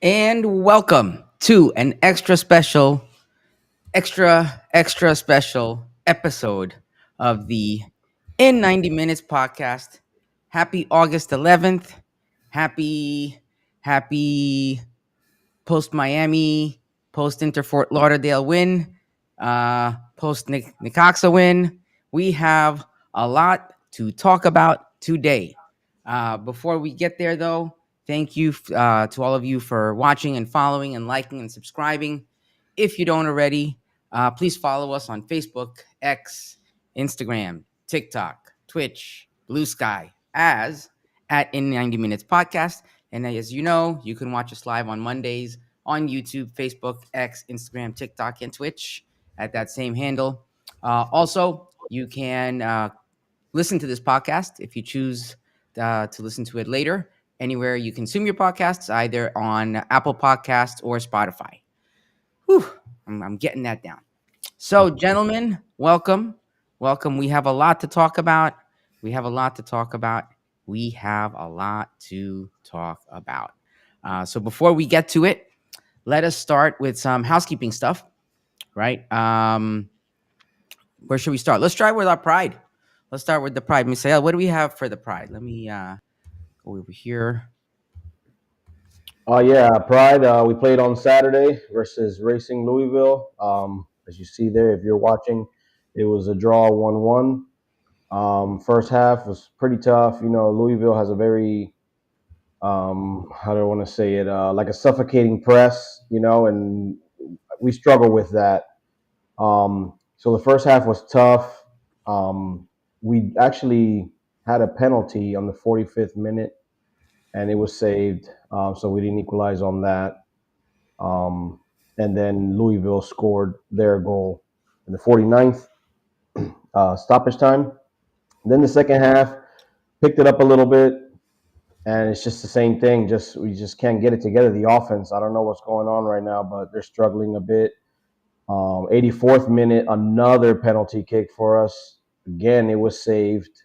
And welcome to an extra special episode of the In 90 Minutes podcast. Happy August 11th. Happy, happy post Miami, post Inter Fort Lauderdale win, post Necaxa win. We have a lot to talk about today. Before we get there, though, thank you to all of you for watching and following and liking and subscribing. If you don't already, please follow us on Facebook, X, Instagram, TikTok, Twitch, Blue Sky as at In 90 Minutes Podcast. And as you know, you can watch us live on Mondays on YouTube, Facebook, X, Instagram, TikTok, and Twitch at that same handle. Also, you can listen to this podcast if you choose to listen to it later, anywhere you consume your podcasts, either on Apple Podcasts or Spotify. Whew, I'm getting that down. So, gentlemen, welcome. Welcome. We have a lot to talk about. So, before we get to it, let us start with some housekeeping stuff, right? Where should we start? Let's start with our pride. Let's start with the pride. Misael, what do we have for the pride? Let me go over here. Yeah, Pride. We played on Saturday versus Racing Louisville. As you see there, if you're watching, it was a draw 1-1. First half was pretty tough. You know, Louisville has a very, how do I want to say it, like a suffocating press, and we struggle with that. So the first half was tough. We actually had a penalty on the 45th minute, and it was saved. So we didn't equalize on that. And then Louisville scored their goal in the 49th stoppage time. Then the second half picked it up a little bit, and it's just the same thing. We just can't get it together. The offense, I don't know what's going on right now, but they're struggling a bit. 84th minute, another penalty kick for us. Again, it was saved.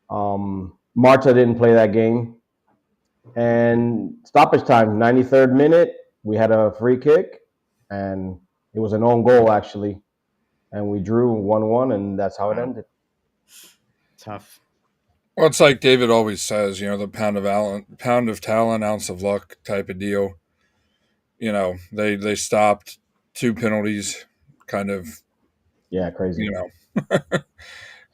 Marta didn't play that game. And stoppage time, 93rd minute, we had a free kick, and it was an own goal, actually. And we drew 1-1, and that's how it ended. Tough. Well, it's like David always says, the pound of talent, ounce of luck type of deal. They stopped two penalties, kind of, Yeah, crazy.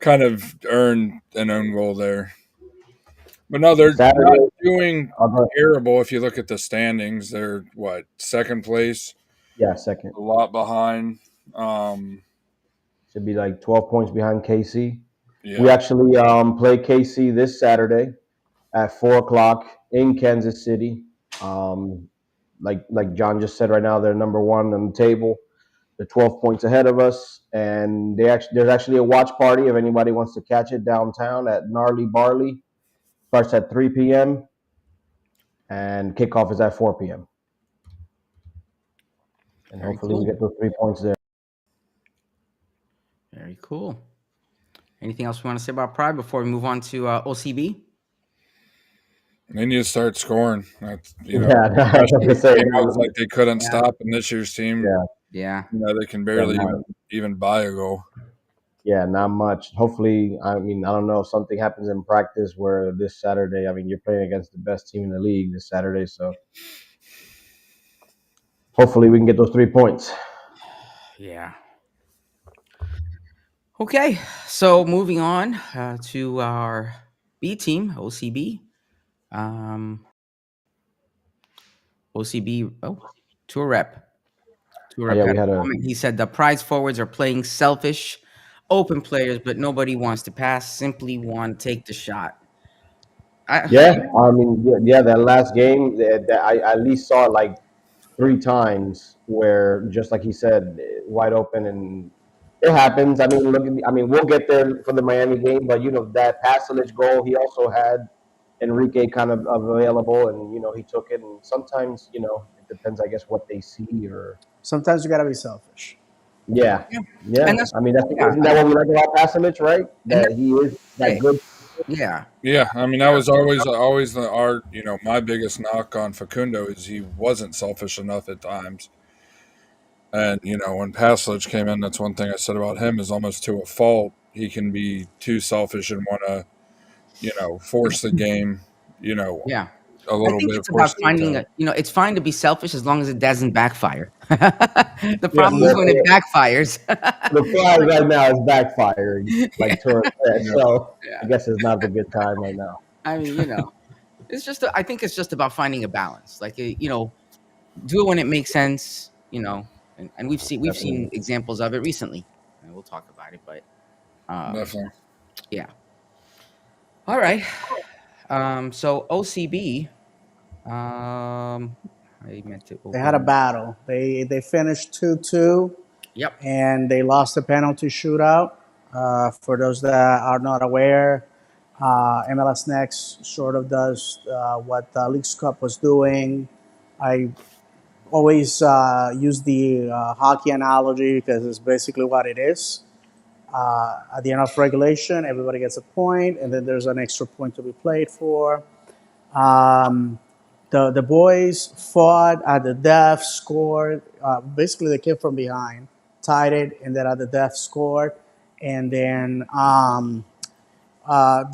kind of earned an own goal there. But no, they're Saturday, not doing terrible. If you look at the standings, they're second place, yeah, second. a lot behind. Should be like 12 points behind KC. Yeah. We actually play KC this Saturday at 4:00 in Kansas City. Like John just said, right now they're number one on the table. They're 12 points ahead of us, and there's actually a watch party if anybody wants to catch it downtown at Gnarly Barley. Starts at 3 p.m. and kickoff is at 4 p.m. And Very hopefully cool. we get those 3 points there. Very cool. Anything else we want to say about Pride before we move on to OCB? They need to start scoring. That's, Yeah, I was gonna say, it was like they couldn't Yeah. stop in this year's team. Yeah. They can barely even buy a goal. Yeah, not much. Hopefully, I don't know if something happens in practice where this Saturday, you're playing against the best team in the league this Saturday, so hopefully we can get those 3 points. Yeah. Okay, so moving on to our B team, OCB. OCB, to a rep. Yeah, we had a He said the prize forwards are playing selfish, open players, but nobody wants to pass, simply want to take the shot. that last game that I at least saw it like 3 times where, just like he said, wide open, and it happens. We'll get there for the Miami game, but that Pasalic goal, he also had Enrique kind of available, and he took it. And sometimes it depends, I guess, what they see, or sometimes you gotta be selfish. yeah. And Isn't that what we like about Pasalic, right? That he is that good. Yeah, Yeah, I mean that was always the art. My biggest knock on Facundo is he wasn't selfish enough at times. And when Paslic came in, that's one thing I said about him is almost to a fault. He can be too selfish and want to, force the game, yeah. a I little think bit, it's about force the finding attack. a, it's fine to be selfish as long as it doesn't backfire. The Yeah, problem is but when it backfires. the prize right now is backfiring, like Yeah, Torres said. Yeah, So I yeah. guess it's not the good time right now. I mean, it's just, I think it's just about finding a balance. Like, do it when it makes sense, and we've seen Definitely. examples of it recently, and we'll talk about it. But definitely. yeah, all right. So OCB, I meant to They had a open. battle. They finished 2-2, Yep. and they lost the penalty shootout. For those that are not aware, MLS Next sort of does what the Leagues Cup was doing. I always use the hockey analogy because it's basically what it is. At the end of regulation, everybody gets a point, and then there's an extra point to be played for. Um, the boys fought at the death, scored. Basically, they came from behind, tied it, and then at the death scored. And then the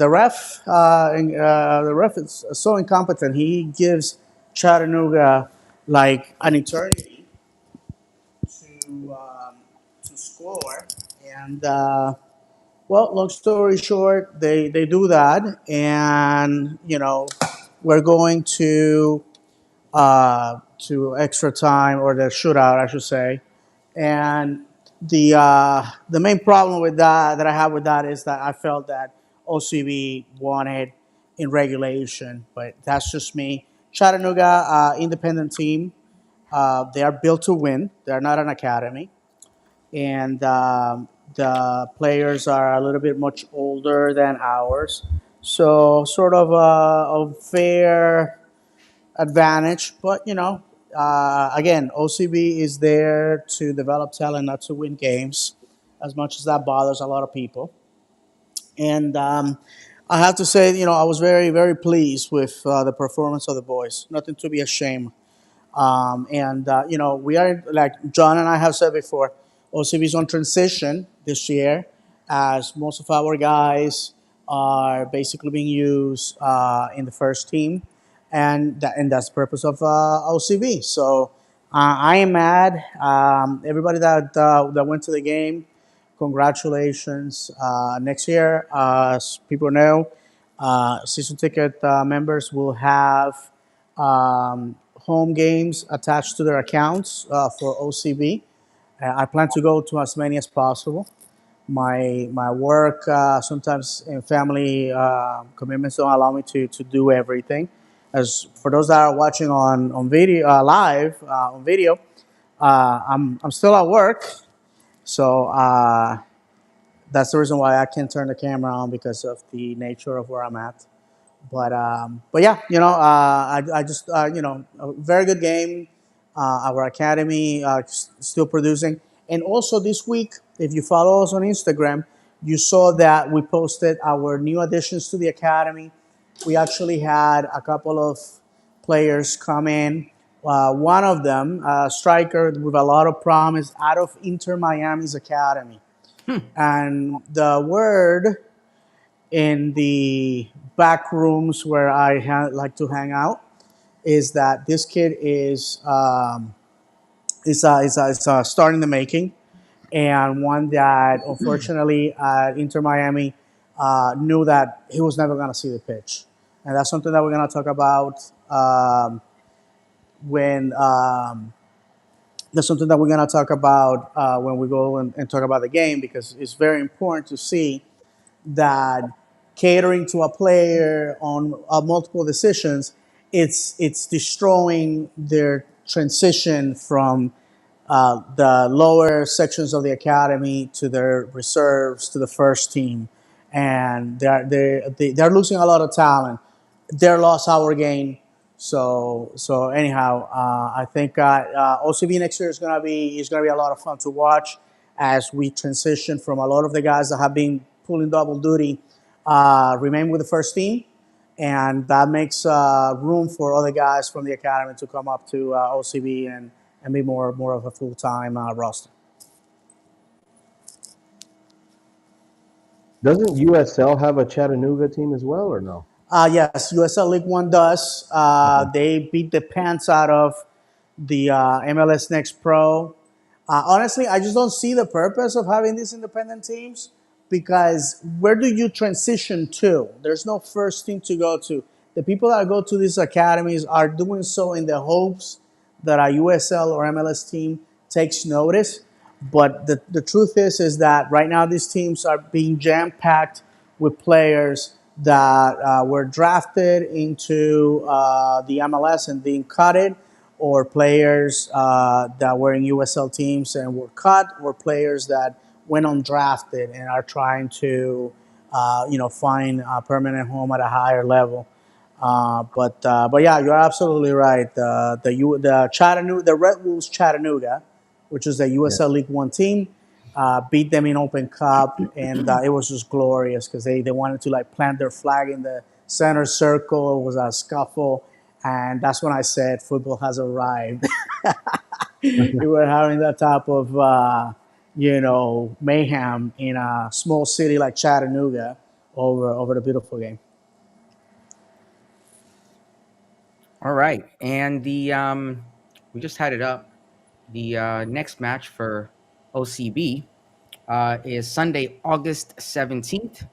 ref is so incompetent. He gives Chattanooga like an eternity to score. And well, long story short, they do that, and we're going to extra time, or the shootout, I should say. And the main problem with that I have with that is that I felt that OCB won it in regulation, but that's just me. Chattanooga, independent team. They are built to win. They're not an academy, and the players are a little bit much older than ours. So sort of a fair advantage. But again, OCB is there to develop talent, not to win games, as much as that bothers a lot of people. And I have to say, I was very, very pleased with the performance of the boys. Nothing to be ashamed. And we are, like John and I have said before, OCB is on transition this year, as most of our guys are basically being used in the first team, and that's the purpose of OCB. So I am mad. Everybody that went to the game, congratulations. Next year, as people know, season ticket members will have home games attached to their accounts for OCB. I plan to go to as many as possible. My work sometimes and family commitments don't allow me to do everything. As for those that are watching on video live on video, I'm still at work, so that's the reason why I can't turn the camera on, because of the nature of where I'm at. But yeah, I just a very good game. Our academy still producing, and also this week, if you follow us on Instagram, you saw that we posted our new additions to the academy. We actually had a couple of players come in. One of them, a striker with a lot of promise, out of Inter Miami's academy, and the word in the back rooms where I like to hang out is that this kid is a star in the making, and one that unfortunately at Inter Miami knew that he was never going to see the pitch, and that's something that we're going to talk about when. That's something that we're going to talk about when we go and talk about the game, because it's very important to see that catering to a player on multiple decisions, it's destroying their transition from the lower sections of the academy to their reserves to the first team, and they're losing a lot of talent. They're lost our game. So anyhow, I think OCB next year is gonna be a lot of fun to watch, as we transition from a lot of the guys that have been pulling double duty remain with the first team, and that makes room for other guys from the academy to come up to OCB and be more of a full time roster. Doesn't USL have a Chattanooga team as well, or no? Yes, USL League One does. They beat the pants out of the MLS Next Pro. Honestly, I just don't see the purpose of having these independent teams because where do you transition to? There's no first team to go to. The people that go to these academies are doing so in the hopes that a USL or MLS team takes notice. But the truth is that right now these teams are being jam packed with players that were drafted into the MLS and being cutted, or players that were in USL teams and were cut, or players that went undrafted and are trying to, find a permanent home at a higher level. But yeah, you're absolutely right. The Chattanooga, the Red Wolves Chattanooga, which is the USL League One team, beat them in Open Cup, and it was just glorious because they wanted to like plant their flag in the center circle. It was a scuffle, and that's when I said football has arrived. We were having that type of mayhem in a small city like Chattanooga over the beautiful game. All right, and we just had it up. The next match for OCB is Sunday, August 17th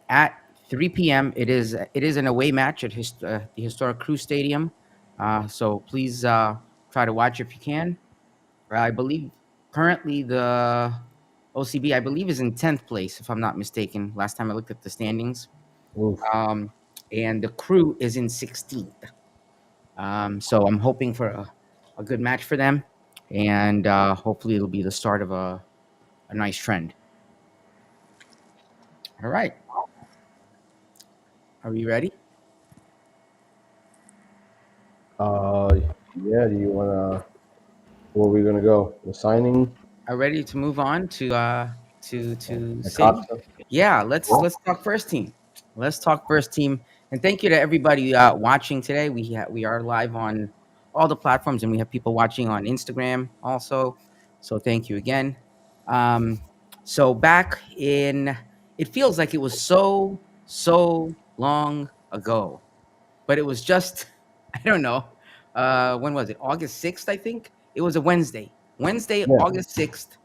at 3 p.m. It is an away match at the historic Crew Stadium. So please try to watch if you can. I believe currently the OCB, I believe, is in 10th place, if I'm not mistaken. Last time I looked at the standings. Oof. And the Crew is in 16th. So I'm hoping for a good match for them. And hopefully it'll be the start of a nice trend. All right. Are we ready? Yeah. Do you wanna? Where are we gonna go? The signing. Are ready to move on to City? Necaxa? Yeah, let's talk first team. Let's talk first team. And thank you to everybody watching today. We are live on all the platforms, and we have people watching on Instagram also. So thank you again. So back in, it feels like it was so long ago, but it was just I don't know. When was it? August 6th, I think. It was a Wednesday. Wednesday, Yeah. August 6th.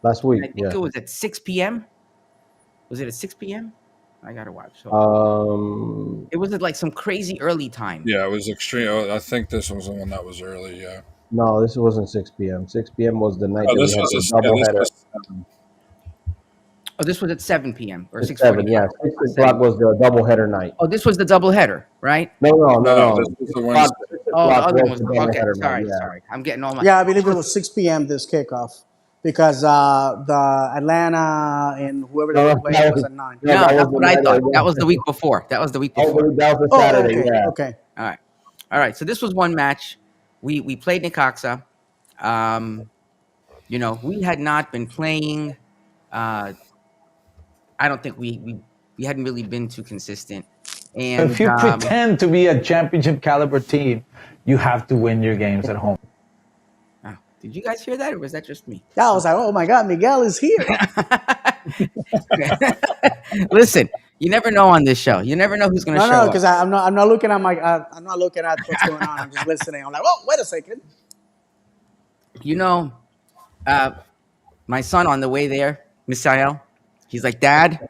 Last And week. I think Yeah. it was at 6 p.m. Was it at 6 p.m.? I gotta watch. So it was at like some crazy early time. Yeah, it was extreme. I think this was the one that was early. Yeah. No, this wasn't 6 p.m. 6 p.m. was the night Oh, that we this had was the a yeah, this doubleheader. was Oh, this was at 7 p.m. or 7, 6:45. yeah. 6 o'clock was the doubleheader night. Oh, this was the double header, right? No. no. This was the 6 o'clock, Wednesday. 6 Oh, the o'clock other one was was the okay. doubleheader Sorry, night. Yeah. sorry. I'm getting all my. Yeah, I believe it was 6 p.m. this kickoff because the Atlanta and whoever they No, were playing that was was at 9. No, that that's was the what I night thought. of That was the week before. That was the week before. that was the Oh, Saturday. okay, Yeah. okay. All right. So this was one match. We played Necaxa. We had not been playing. I don't think we hadn't really been too consistent. And If you pretend to be a championship caliber team, you have to win your games at home. did you guys hear that, or was that just me? Yeah, I was like, oh my God, Miguel is here. Listen, you never know on this show. You never know who's going to show No, up. because I'm not looking at I'm not looking at what's going on. I'm just listening. I'm like, oh, wait a second. My son on the way there, Misael, he's like, Dad,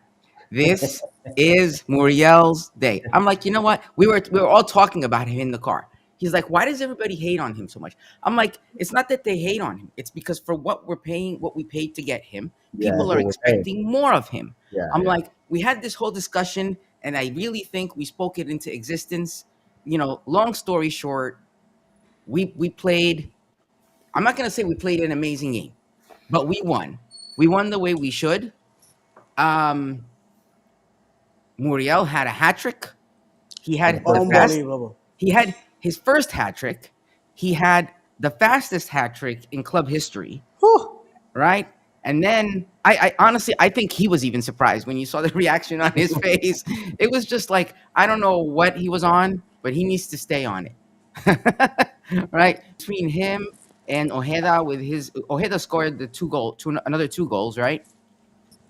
this is Muriel's day. I'm like, you know what? We were all talking about him in the car. He's like, why does everybody hate on him so much? I'm like, it's not that they hate on him. It's because for what we paid to get him, Yeah, people that's are what we're paying. expecting more of him. Yeah. I'm like, we had this whole discussion, and I really think we spoke it into existence. Long story short, we played. I'm not gonna say we played an amazing game, but we won. We won the way we should. Muriel had a hat trick. He had Unbelievable. He had his first hat trick. He had the fastest hat trick in club history, Whew. right? And then I honestly I think he was even surprised when you saw the reaction on his face. It was just like I don't know what he was on, but he needs to stay on it. Right? Between him and Ojeda with his Ojeda scored the another two goals, right?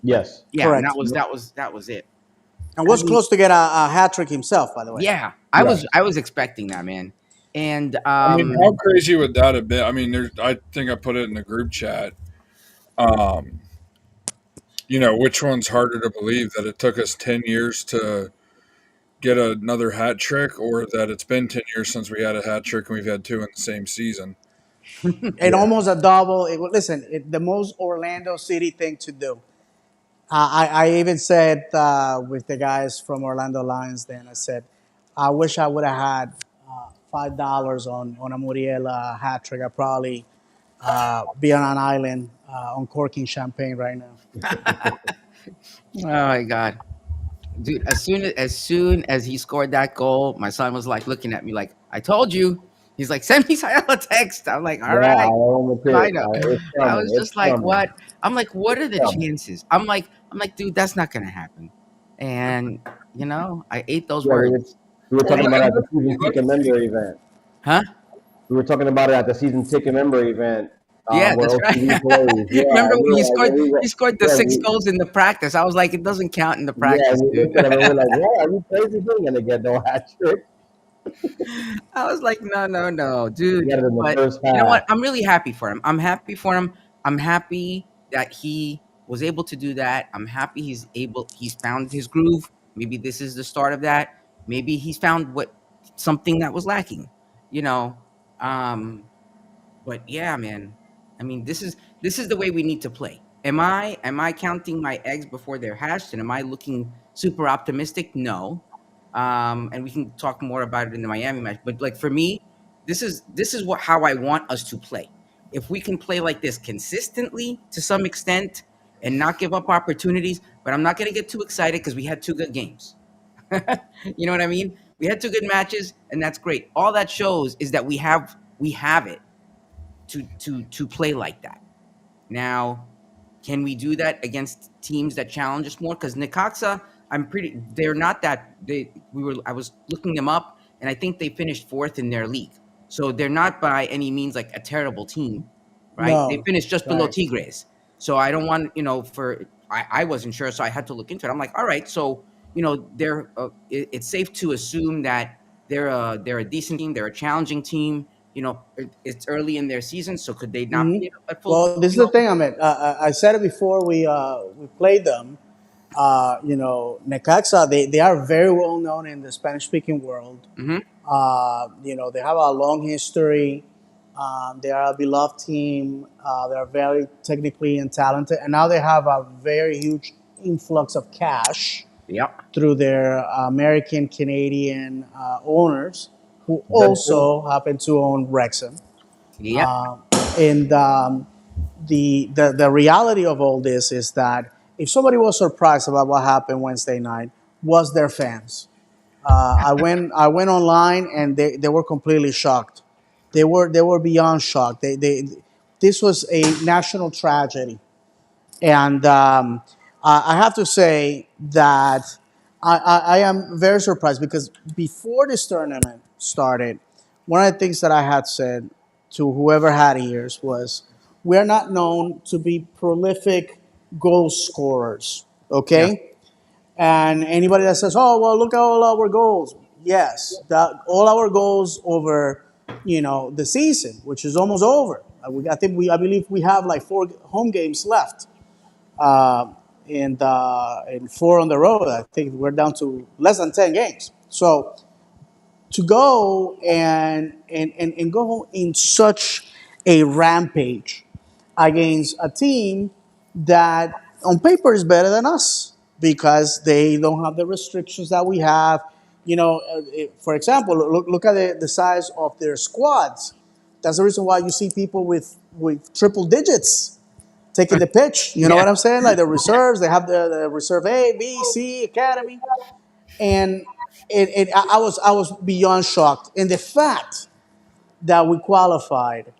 Yes. Yeah, and Correct. that was it. And I was mean, close to get a hat trick himself, by the way. yeah, Yes. I was expecting that, man. And I mean, how crazy would that have been? I mean, I think I put it in the group chat. Um, which one's harder to believe that it took us 10 years to get another hat trick, or that it's been 10 years since we had a hat trick and we've had two in the same season? And almost a double. Listen, the most Orlando City thing to do. I even said with the guys from Orlando Lions, then I said, I wish I would have had $5 on a Muriel hat trick. I'd probably be on an island uncorking champagne right now. oh my god, dude! As soon as he scored that goal, my son was like looking at me like, "I told you." He's like, "Send me a text." I'm like, "All Yeah, I right." own the I pick. know. It's I coming. was It's just like, coming. "What?" I'm like, "What are It's the coming. chances?" I'm like, dude, that's not gonna happen. And I ate those Yeah, words, we were Well, talking about it at the he season ticket member event. huh? We were talking about it at the season ticket member event Yeah, where that's right. OTV plays. Yeah, Remember and we when were like, when we were, he scored the yeah, six goals in the practice? I was like, it doesn't count in the practice, we dude. looked at him and we're like, what? Are you crazy? He ain't gonna get no hat trick. I was like, no, no, no, He dude. got it in the But first you know half. what? I'm really happy for him. I'm happy for him. I'm happy that he was able to do that. I'm happy he's found his groove. Maybe this is the start of that. Maybe he's found what something that was lacking, you know. Um, but yeah, man. I mean, this is the way we need to play. Am I counting my eggs before they're hatched? And am I looking super optimistic? No. And we can talk more about it in the Miami match. But like for me, this is what how I want us to play. If we can play like this consistently to some extent and not give up opportunities, but I'm not gonna get too excited because we had two good games. You know what I mean? We had two good matches, and that's great. All that shows is that we have it to play like that. Now, can we do that against teams that challenge us more? Because Necaxa, they're not that I was looking them up, and I think they finished fourth in their league. So they're not by any means like a terrible team, right? They No, finished just below right. Tigres. So I don't want, I wasn't sure, so I had to look into it. I'm like, all right, so it's safe to assume that they're a decent team, they're a challenging team. It's early in their season, so could they not Hmm. be at full? Well, this is the thing, Amit. I said it before we played them. Necaxa, they are very well known in the Spanish speaking world. Hmm. They have a long history. They are a beloved team. They are very technically and talented, and now they have a very huge influx of cash Yep. through their American Canadian owners, who Bedford. also happen to own Wrexham. Yep. And the reality of all this is that if somebody was surprised about what happened Wednesday night, was their fans. I went online and they were completely shocked. They were beyond shocked. This was a national tragedy, and I have to say that I am very surprised because before this tournament started, one of the things that I had said to whoever had ears was, we're not known to be prolific goal scorers, Yeah. okay? And anybody that says, "Oh, well, look at all our goals," yes, that all our goals over, the season, which is almost over. I believe we have like 4 home games left, uh, and 4 on the road. I think we're down to less than 10 games. So to go and go in such a rampage against a team that on paper is better than us because they don't have the restrictions that we have. For example, look at the size of their squads. That's the reason why you see people with triple digits taking the pitch. You know Yeah. what I'm saying? Like the reserves, they have the reserve A, B, C, academy, and I was beyond shocked. And the fact that we qualified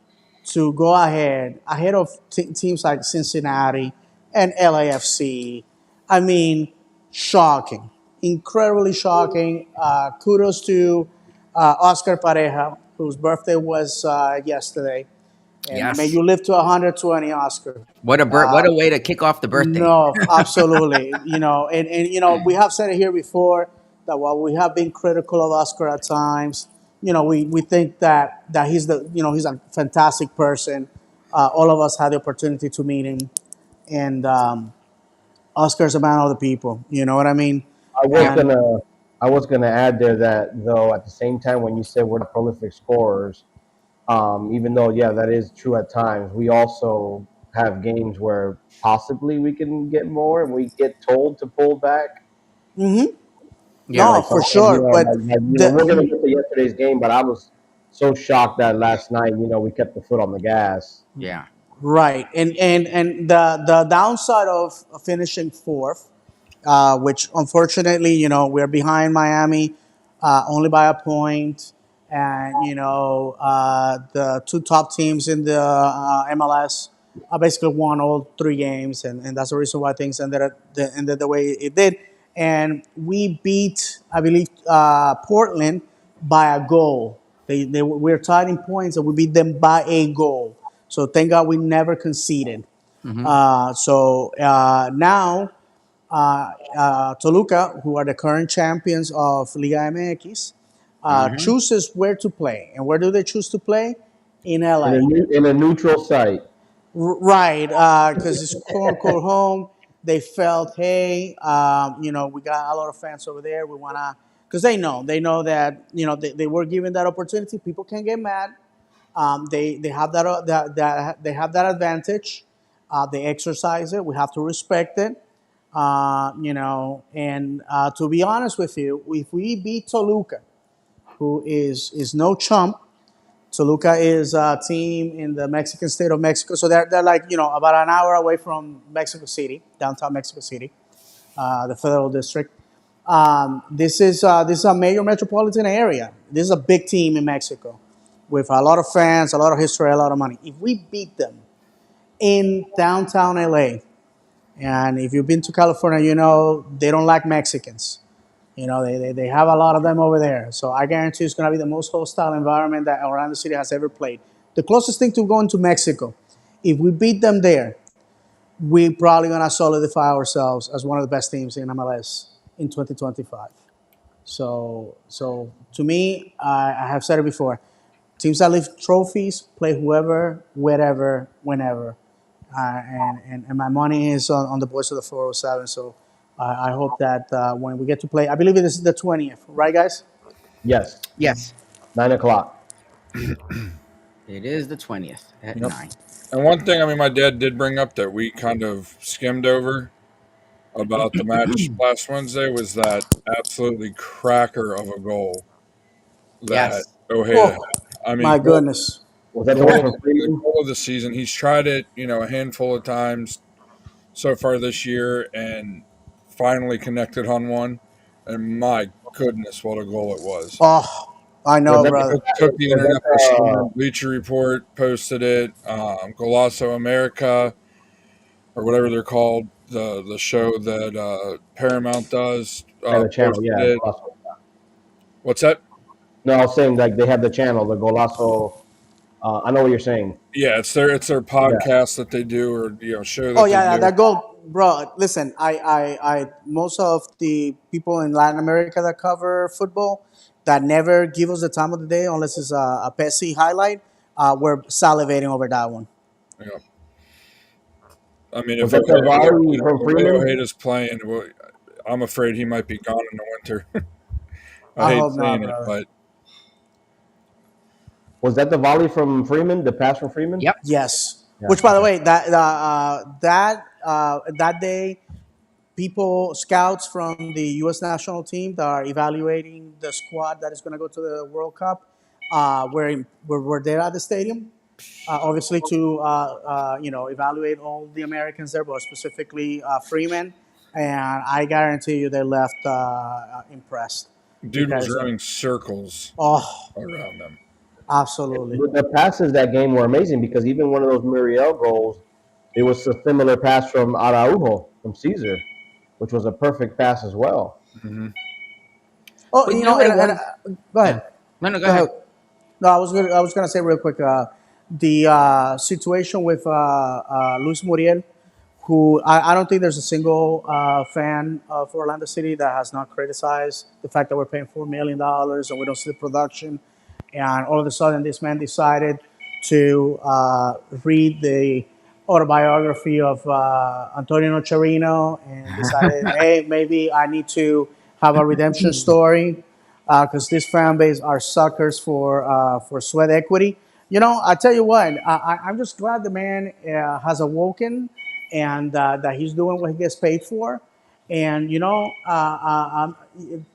to go ahead of teams like Cincinnati and LAFC. I mean, shocking, incredibly shocking. Kudos to Oscar Pareja, whose birthday was yesterday, and may Yes. you live to 120, Oscar. What a way to kick off the birthday. No, absolutely. We have said it here before that while we have been critical of Oscar at times, we think that he's a fantastic person. All of us had the opportunity to meet him, and Oscar's a man of the people. You know what I mean? I was Yeah. And gonna I was gonna add there that though at the same time when you said we're the prolific scorers, even though yeah that is true at times, we also have games where possibly we can get more and we get told to pull back. Yeah. no, Like for sometimes sure. But we're gonna the get to yesterday's game, but I was so shocked that last night we kept the foot on the gas. Yeah. right, and the downside of finishing fourth, which unfortunately, we're behind Miami only by a point. And, the two top teams in the MLS basically won all three games. And that's the reason why things ended the way it did. And we beat, I believe, Portland by a goal. We were tied in points, and we beat them by a goal. So thank God we never conceded. Now Toluca, who are the current champions of Liga MX, chooses where to play. And where do they choose to play? In LA. In a neutral site. Right, because it's quote unquote home. They felt, hey, we got a lot of fans over there. We wanna, because they know that they were given that opportunity. People can get mad. They have they have that advantage. They exercise it. We have to respect it. And to be honest with you, if we beat Toluca, who is no chump. Toluca is a team in the Mexican state of Mexico, so they're like about an hour away from Mexico City, downtown Mexico City, the federal district. This is a major metropolitan area. This is a big team in Mexico, with a lot of fans, a lot of history, a lot of money. If we beat them in downtown LA, and if you've been to California, they don't like Mexicans. They have a lot of them over there. So I guarantee it's going to be the most hostile environment that Orlando City has ever played. The closest thing to going to Mexico, if we beat them there, we're probably going to solidify ourselves as one of the best teams in MLS in 2025. So to me, I have said it before. Teams that lift trophies play whoever, wherever, whenever. And my money is on the boys of the 407. So I hope that when we get to play, I believe this is the 20th, right, guys? Yes, Yes. 9 o'clock. It is the 20th at 9. And one thing, I mean, my dad did bring up that we kind of skimmed over about the match last Wednesday was that absolutely cracker of a goal that Yes. Ojeda had. Oh, I mean, my goodness. Was that the one from the Freeman? goal of the season. He's tried it, a handful of times so far this year and finally connected on one. And my goodness, what a goal it was. Oh, I Was know, that brother. Took the was internet that by storm. Bleacher Report posted it. Golazo America, or whatever they're called, the show that Paramount does, the channel? posted Yeah. it. Golazo. What's that? No, I was saying like they have the channel, the Golazo. I know what you're saying. Yeah, it's their podcast that they do, or show that Oh they yeah, do. that goal, bro. Listen, I most of the people in Latin America that cover football that never give us the time of the day unless it's a Pepsi highlight. We're salivating over that one. Yeah. I mean, Was that the volley from the way Freeman? Ojeda's playing, well, I'm afraid he might be gone in the winter. I I hate hope not, saying it, brother. but Was that the volley from Freeman? The pass from Freeman? Yep. Yes. Yeah, Which, by the okay. way, that day, people, scouts from the U.S. national team that are evaluating the squad that is going to go to the World Cup, were there at the stadium, obviously to evaluate all the Americans there, but specifically Freeman. And I guarantee you, they left impressed dude was because running circles oh around them. Absolutely. The passes that game were amazing because even one of those Muriel goals, it was a similar pass from Araujo from Caesar, which was a perfect pass as well. Hmm. Oh, But you you know know, what it and was? go Yeah. ahead. No, go Go ahead. ahead. No, I was gonna say real quick. The situation with Luis Muriel, who I don't think there's a single fan of Orlando City that has not criticized the fact that we're paying $4 million and we don't see the production, and all of a sudden this man decided to read the autobiography of Antonio Nocerino and decided, hey, maybe I need to have a redemption story because this fan base are suckers for sweat equity. You know, I tell you what, I'm just glad the man has awoken and that he's doing what he gets paid for. And you know,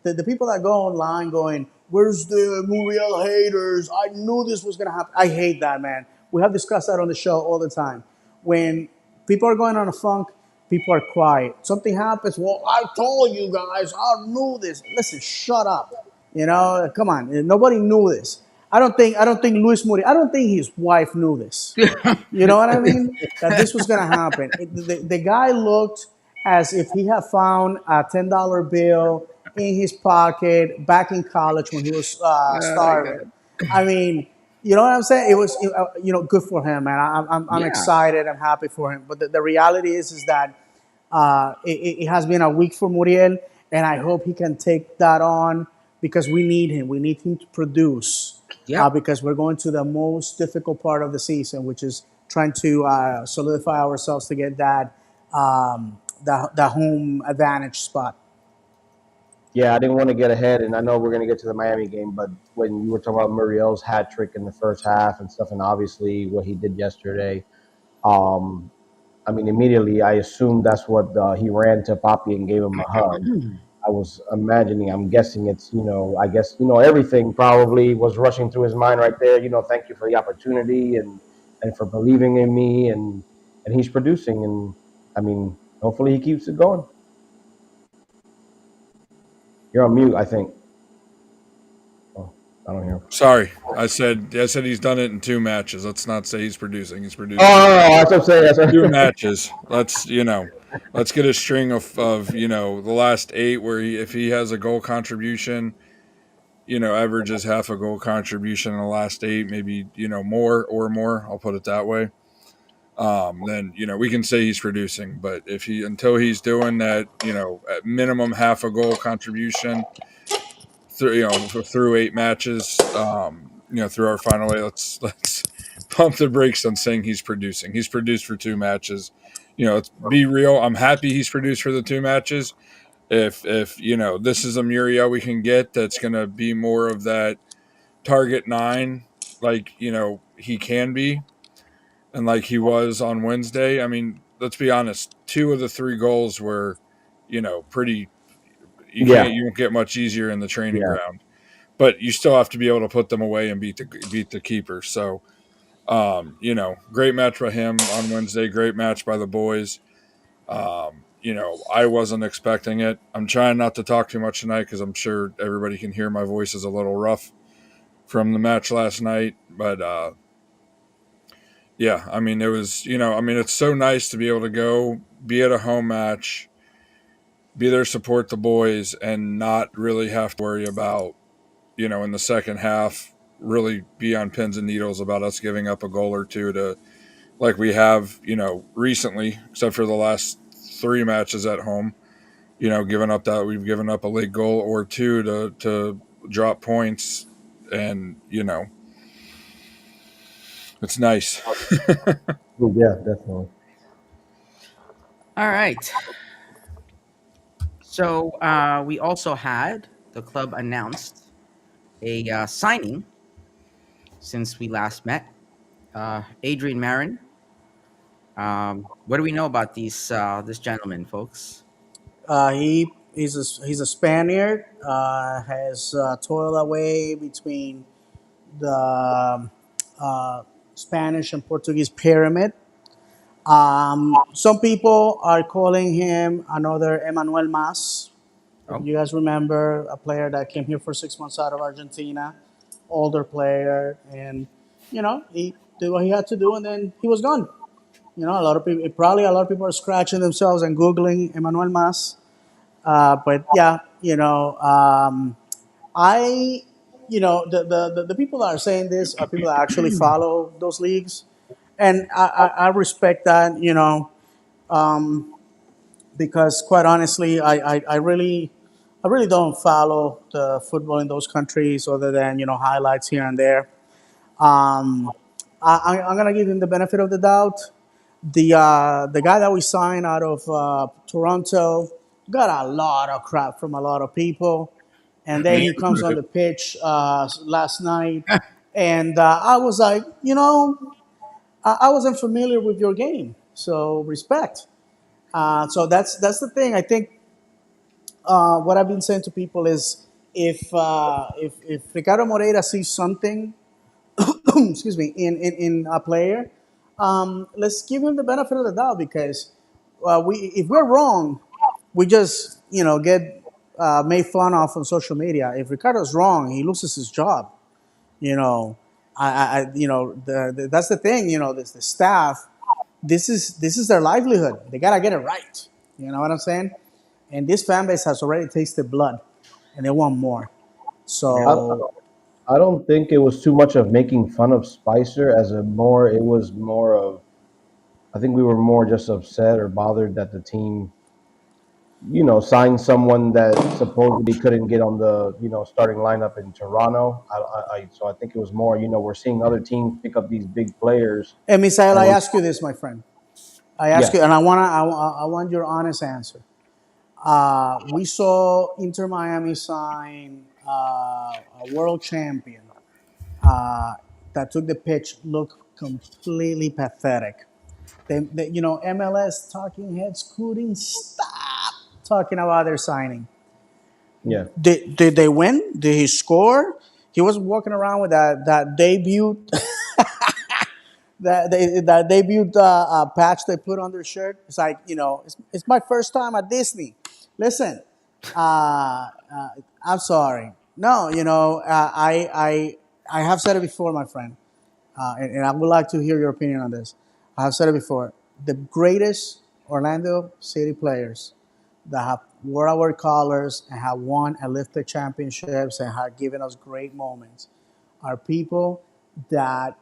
the people that go online going, "Where's the Muriel haters? I knew this was gonna happen." I hate that, man. We have discussed that on the show all the time. When people are going on a funk, people are quiet. Something happens. Well, I told you guys. I knew this. Listen, shut up. You know, come on. Nobody knew this. I don't think Luis Muri. I don't think his wife knew this. You know what I mean? That this was gonna happen. The guy looked as if he had found a $10 bill in his pocket back in college when he was Oh, starving. God. I mean, you know what I'm saying? It was, you know, good for him, man. I'm Yeah. excited. I'm happy for him. But the reality is that it has been a week for Muriel, and I hope he can take that on because we need him. We need him to produce Yep. because we're going to the most difficult part of the season, which is trying to solidify ourselves to get that the home advantage spot. Yeah, I didn't want to get ahead, and I know we're going to get to the Miami game, but when you were talking about Muriel's hat trick in the first half and stuff, and obviously what he did yesterday, um, I mean, immediately I assumed that's what he ran to Poppy and gave him a hug. I was imagining, I'm guessing it's, I guess, everything probably was rushing through his mind right there. Thank you for the opportunity and for believing in me, and he's producing, and I mean, hopefully he keeps it going. You're on mute, I think. Oh, I don't hear him. Sorry, I said he's done it in 2 matches. Let's not say he's producing. He's Oh, producing that's what I'm saying. That's two what, matches. Let's get a string of the last 8 where if he has a goal contribution, averages half a goal contribution in the last 8, maybe more or more. I'll put it that way. Then we can say he's producing. But if he until he's doing that, at minimum half a goal contribution through 8 matches, through our final 8, let's pump the brakes on saying he's producing. He's produced for 2 matches. Let's be real. I'm happy he's produced for the 2 matches. If this is a Muriel we can get that's gonna be more of that target 9, like he can be, and like he was on Wednesday. I mean, let's be honest. 2 of the 3 goals were, pretty. yeah, You won't get much easier in the training yeah. ground, but you still have to be able to put them away and beat the keeper. So, great match by him on Wednesday. Great match by the boys. I wasn't expecting it. I'm trying not to talk too much tonight because I'm sure everybody can hear my voice is a little rough from the match last night. But yeah, I mean, it was, it's so nice to be able to go be at a home match, be there, support the boys, and not really have to worry about, in the second half, really be on pins and needles about us giving up a goal or two to, like we have, recently, except for the last 3 matches at home, we've given up a late goal or two to drop points, and it's nice. Yeah, definitely. All right. So we also had the club announced a signing since we last met. Adrian Marin. What do we know about this gentleman, folks? He's a Spaniard. Has toiled away between the Spanish and Portuguese pyramid. Some people are calling him another Emmanuel Mas. If Oh, you guys remember, a player that came here for 6 months out of Argentina, older player, and he did what he had to do, and then he was gone. A lot of people, probably a lot of people are scratching themselves and googling Emmanuel Mas. But yeah, I, the people that are saying this are people that actually follow those leagues, and I respect that. Because quite honestly, I really don't follow the football in those countries other than highlights here and there. Um, I'm gonna give him the benefit of the doubt. The guy that we signed out of Toronto got a lot of crap from a lot of people, and then he comes on the pitch last night, and I was like, I wasn't familiar with your game, so respect. So that's the thing. I think what I've been saying to people is if Ricardo Moreira sees something, excuse me, in a player, let's give him the benefit of the doubt because we if we're wrong, we just get made fun of on social media. If Ricardo's wrong, he loses his job. You know, that's the thing. The staff. This is their livelihood. They gotta get it right. You know what I'm saying? And this fan base has already tasted blood, and they want more. I, So I don't think it was too much of making fun of Spicer as a more. It was more of. I think we were more just upset or bothered that the team, signed someone that supposedly couldn't get on the, starting lineup in Toronto. So I think it was more, we're seeing other teams pick up these big players, Hey, Misael, and I we're ask you this, my friend. I ask you, yes, and I want your honest answer. We saw Inter Miami sign a world champion uh, that took the pitch, look completely pathetic. MLS talking heads couldn't stop talking about their signing. yeah, Did they win? Did he score? He was walking around with that debut that debut patch they put on their shirt. It's like it's my first time at Disney. Listen, I'm sorry. No, I have said it before, my friend, and I would like to hear your opinion on this. I have said it before. The greatest Orlando City players that have wore our colors and have won and lifted championships and have given us great moments are people that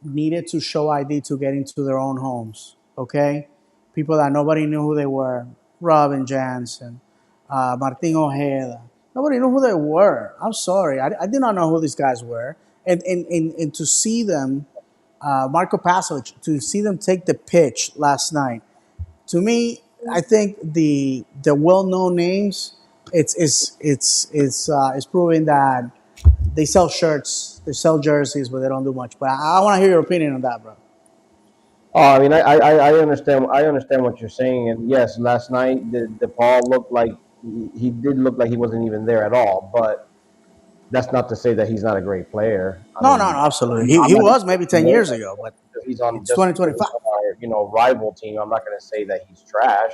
needed to show ID to get into their own homes. Okay, people that nobody knew who they were. Robin Jansen, Martin Ojeda. Nobody knew who they were. I'm sorry, I did not know who these guys were, and to see them, Marco Pasalic, to see them take the pitch last night. To me, I think the well known names, it's proving that they sell shirts, they sell jerseys, but they don't do much. But I want to hear your opinion on that, bro. Oh, I mean, I understand. I understand what you're saying, and yes, last night the Paul looked like he did look like he wasn't even there at all. But that's not to say that he's not a great player. I No, no, mean, no, absolutely. I'm He not was maybe 10 more years ago, but it's just because 2025. he's on our rival team. I'm not going to say that he's trash.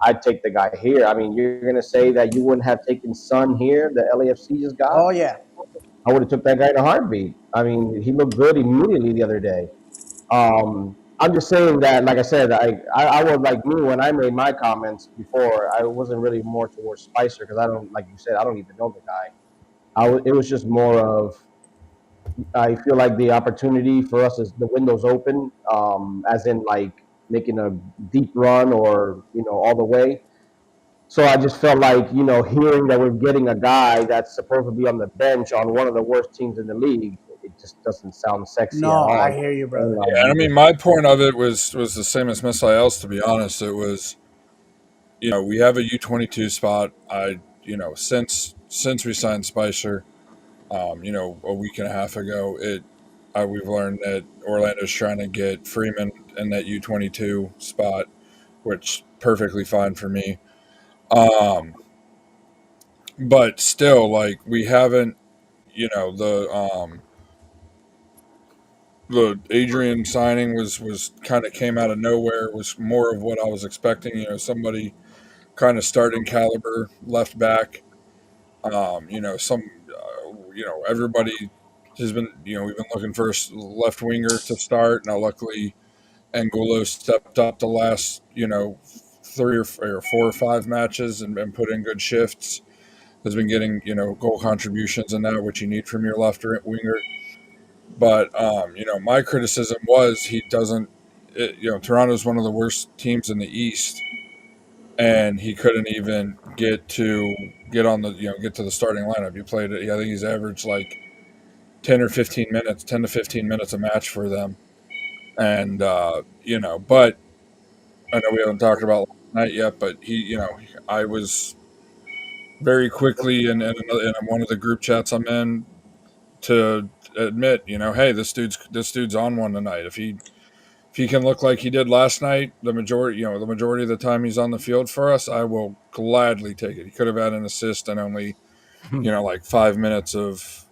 I'd take the guy here. I mean, you're going to say that you wouldn't have taken Sun here, the LAFC just got. Oh yeah. I would have took that guy in a heartbeat. I mean, he looked good immediately the other day. I'm just saying that, like I said, I was like me when I made my comments before. I wasn't really more towards Spicer because I don't, like you said, I don't even know the guy. It was just more of I feel like the opportunity for us is the window's open, as in like making a deep run or all the way. So I just felt like hearing that we're getting a guy that's supposed to be on the bench on one of the worst teams in the league, it just doesn't sound sexy at No, all. I hear you, And, brother. Yeah, and I mean, my point of it was the same as Misael's. To be honest, it was we have a U22 spot. Since we signed Spicer, a week and a half ago, we've learned that Orlando's trying to get Freeman in that U22 spot, which perfectly fine for me. Um, but still, like we haven't, the Adrian signing was kind of came out of nowhere. It was more of what I was expecting. Somebody kind of starting caliber left back. Everybody. He's been, we've been looking for a left winger to start. Now, luckily, Angulo stepped up the last, 3 or 4 or 5 matches and put in good shifts. Has been getting, goal contributions in that, which you need from your left winger. But, my criticism was he doesn't, Toronto's one of the worst teams in the East, and he couldn't even get to the starting lineup. He played it. I think he's averaged like 10 to 15 minutes a match for them. And, but I know we haven't talked about last night yet, but I was very quickly in one of the group chats I'm in to admit, hey, this dude's on one tonight. If he can look like he did last night, the majority of the time he's on the field for us, I will gladly take it. He could have had an assist and only, like 5 minutes of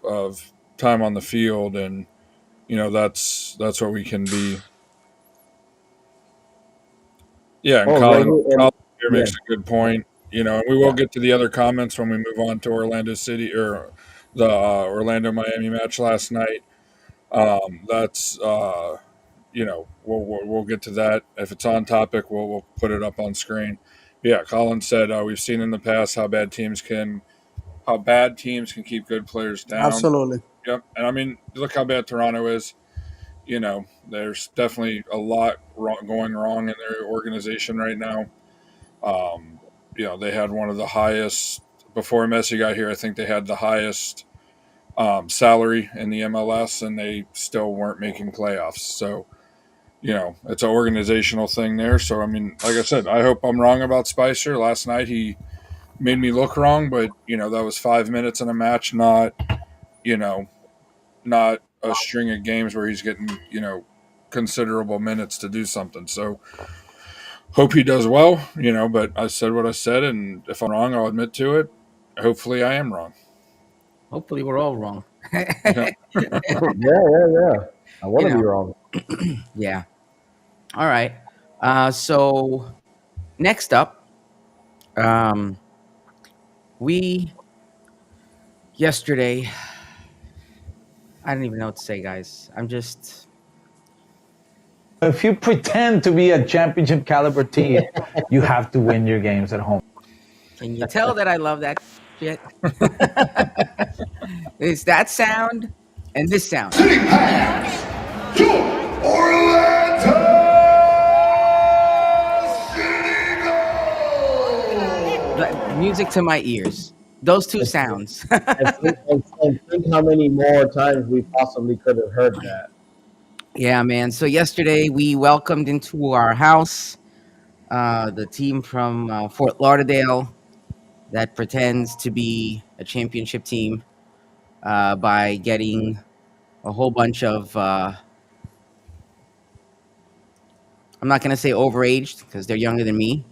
time on the field, and that's what we can be. Yeah, and Colin here makes a good point. And we will get to the other comments when we move on to Orlando City or the Orlando Miami match last night. That's we'll get to that. If it's on topic, we'll put it up on screen. Yeah, Colin said we've seen in the past how bad teams can keep good players down. Absolutely. Yep, and I mean, look how bad Toronto is. There's definitely a lot going wrong in their organization right now. They had one of the highest before Messi got here. I think they had the highest salary in the MLS, and they still weren't making playoffs. So, it's an organizational thing there. So, I mean, like I said, I hope I'm wrong about Spicer. Last night he made me look wrong, but that was 5 minutes in a match, not a string of games where he's getting considerable minutes to do something. So hope he does well, but I said what I said, and if I'm wrong, I'll admit to it. Hopefully I am wrong. Hopefully we're all wrong. Yeah. I want to be wrong. Yeah. All right. So next up, we yesterday, I don't even know what to say, guys. I'm just. If you pretend to be a championship caliber team, you have to win your games at home. Can you tell that I love that shit? It's that sound and this sound. City Pass to Orlando City. Music to my ears. Those two sounds. and think how many more times we possibly could have heard that. Yeah, man. So yesterday we welcomed into our house the team from Fort Lauderdale that pretends to be a championship team by getting a whole bunch of, I'm not going to say overaged because they're younger than me,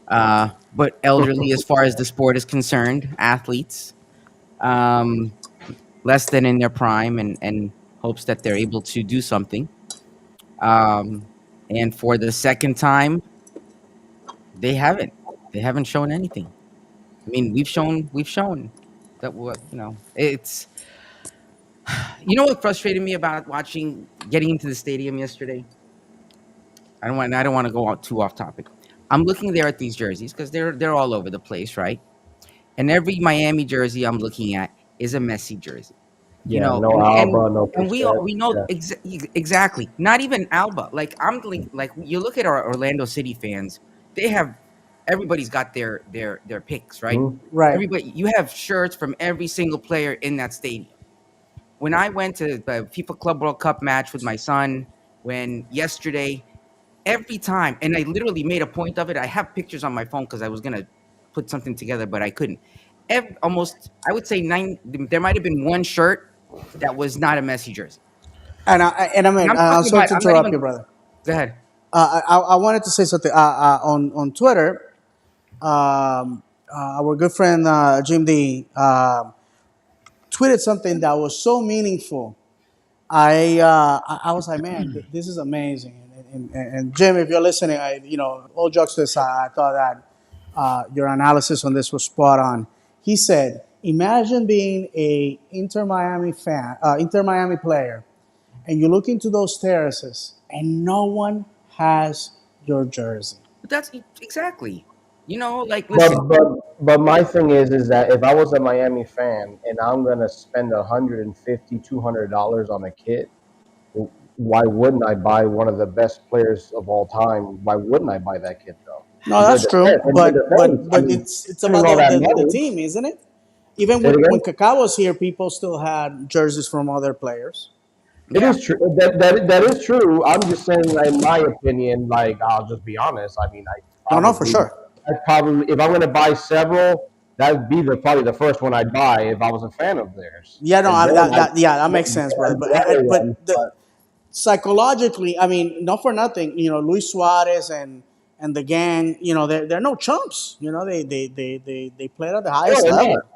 but elderly as far as the sport is concerned, athletes, less than in their prime, and hopes that they're able to do something. And for the second time, they haven't shown anything. I mean, we've shown that it's. What frustrated me about getting into the stadium yesterday? I don't want to go too off topic. I'm looking there at these jerseys because they're all over the place, right? And every Miami jersey I'm looking at is a Messi jersey. No Alba, no. And we know exactly. Not even Alba. Like you look at our Orlando City fans, everybody's got their picks, right? Mm-hmm. Right. Everybody, you have shirts from every single player in that stadium. When I went to the FIFA Club World Cup match with my son, yesterday, every time, and I literally made a point of it. I have pictures on my phone because I was gonna put something together, but I couldn't. Almost, I would say there might have been one shirt that was not a Messi jersey. And I'm sorry to interrupt you, brother. Go ahead. I wanted to say something on Twitter. Our good friend Jim D tweeted something that was so meaningful. I was like, man, this is amazing. And Jim, if you're listening, all jokes to the side, I thought that your analysis on this was spot on. He said, Imagine being a Inter Miami fan, Inter Miami player, and you look into those terraces, and no one has your jersey. But that's exactly. Like But listen. but my thing is that if I was a Miami fan and I'm gonna spend $150-$200 on a kit, why wouldn't I buy one of the best players of all time? Why wouldn't I buy that kit though? No, In their that's true, defense, in their defense, I but mean, it's spending about all that the money. team, isn't it? Even Say it when again. Kaká was here, people still had jerseys from other players. It Yeah. is true. That is true. I'm just saying, in my opinion, like I'll just be honest. I mean, No, no, for sure. if I'm gonna buy several, that'd be probably the first one I'd buy if I was a fan of theirs. Yeah, no, And then that makes sense, brother. the other ones, Psychologically, I mean, not for nothing, Luis Suarez and the gang, they're no chumps. They played at the no, highest they're level. not.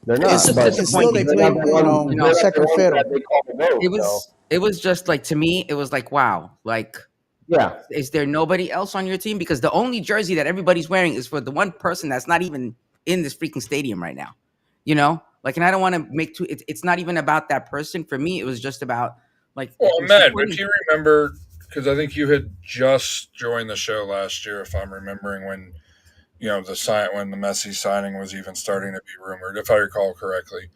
They're It's not. just But And still, they disappointing. they're not played, the ones. They're not the second ones that fiddle. they call the goat. It So was just like, to me, it was like, wow, like, yeah. is there nobody else on your team? Because the only jersey that everybody's wearing is for the one person that's not even in this freaking stadium right now. Like, and I don't want to make too. It's not even about that person. For me, it was just about like. Well, you're Ahmed, supporting- if you remember, because I think you had just joined the show last year, if I'm remembering, when when the Messi signing was even starting to be rumored, if I recall correctly,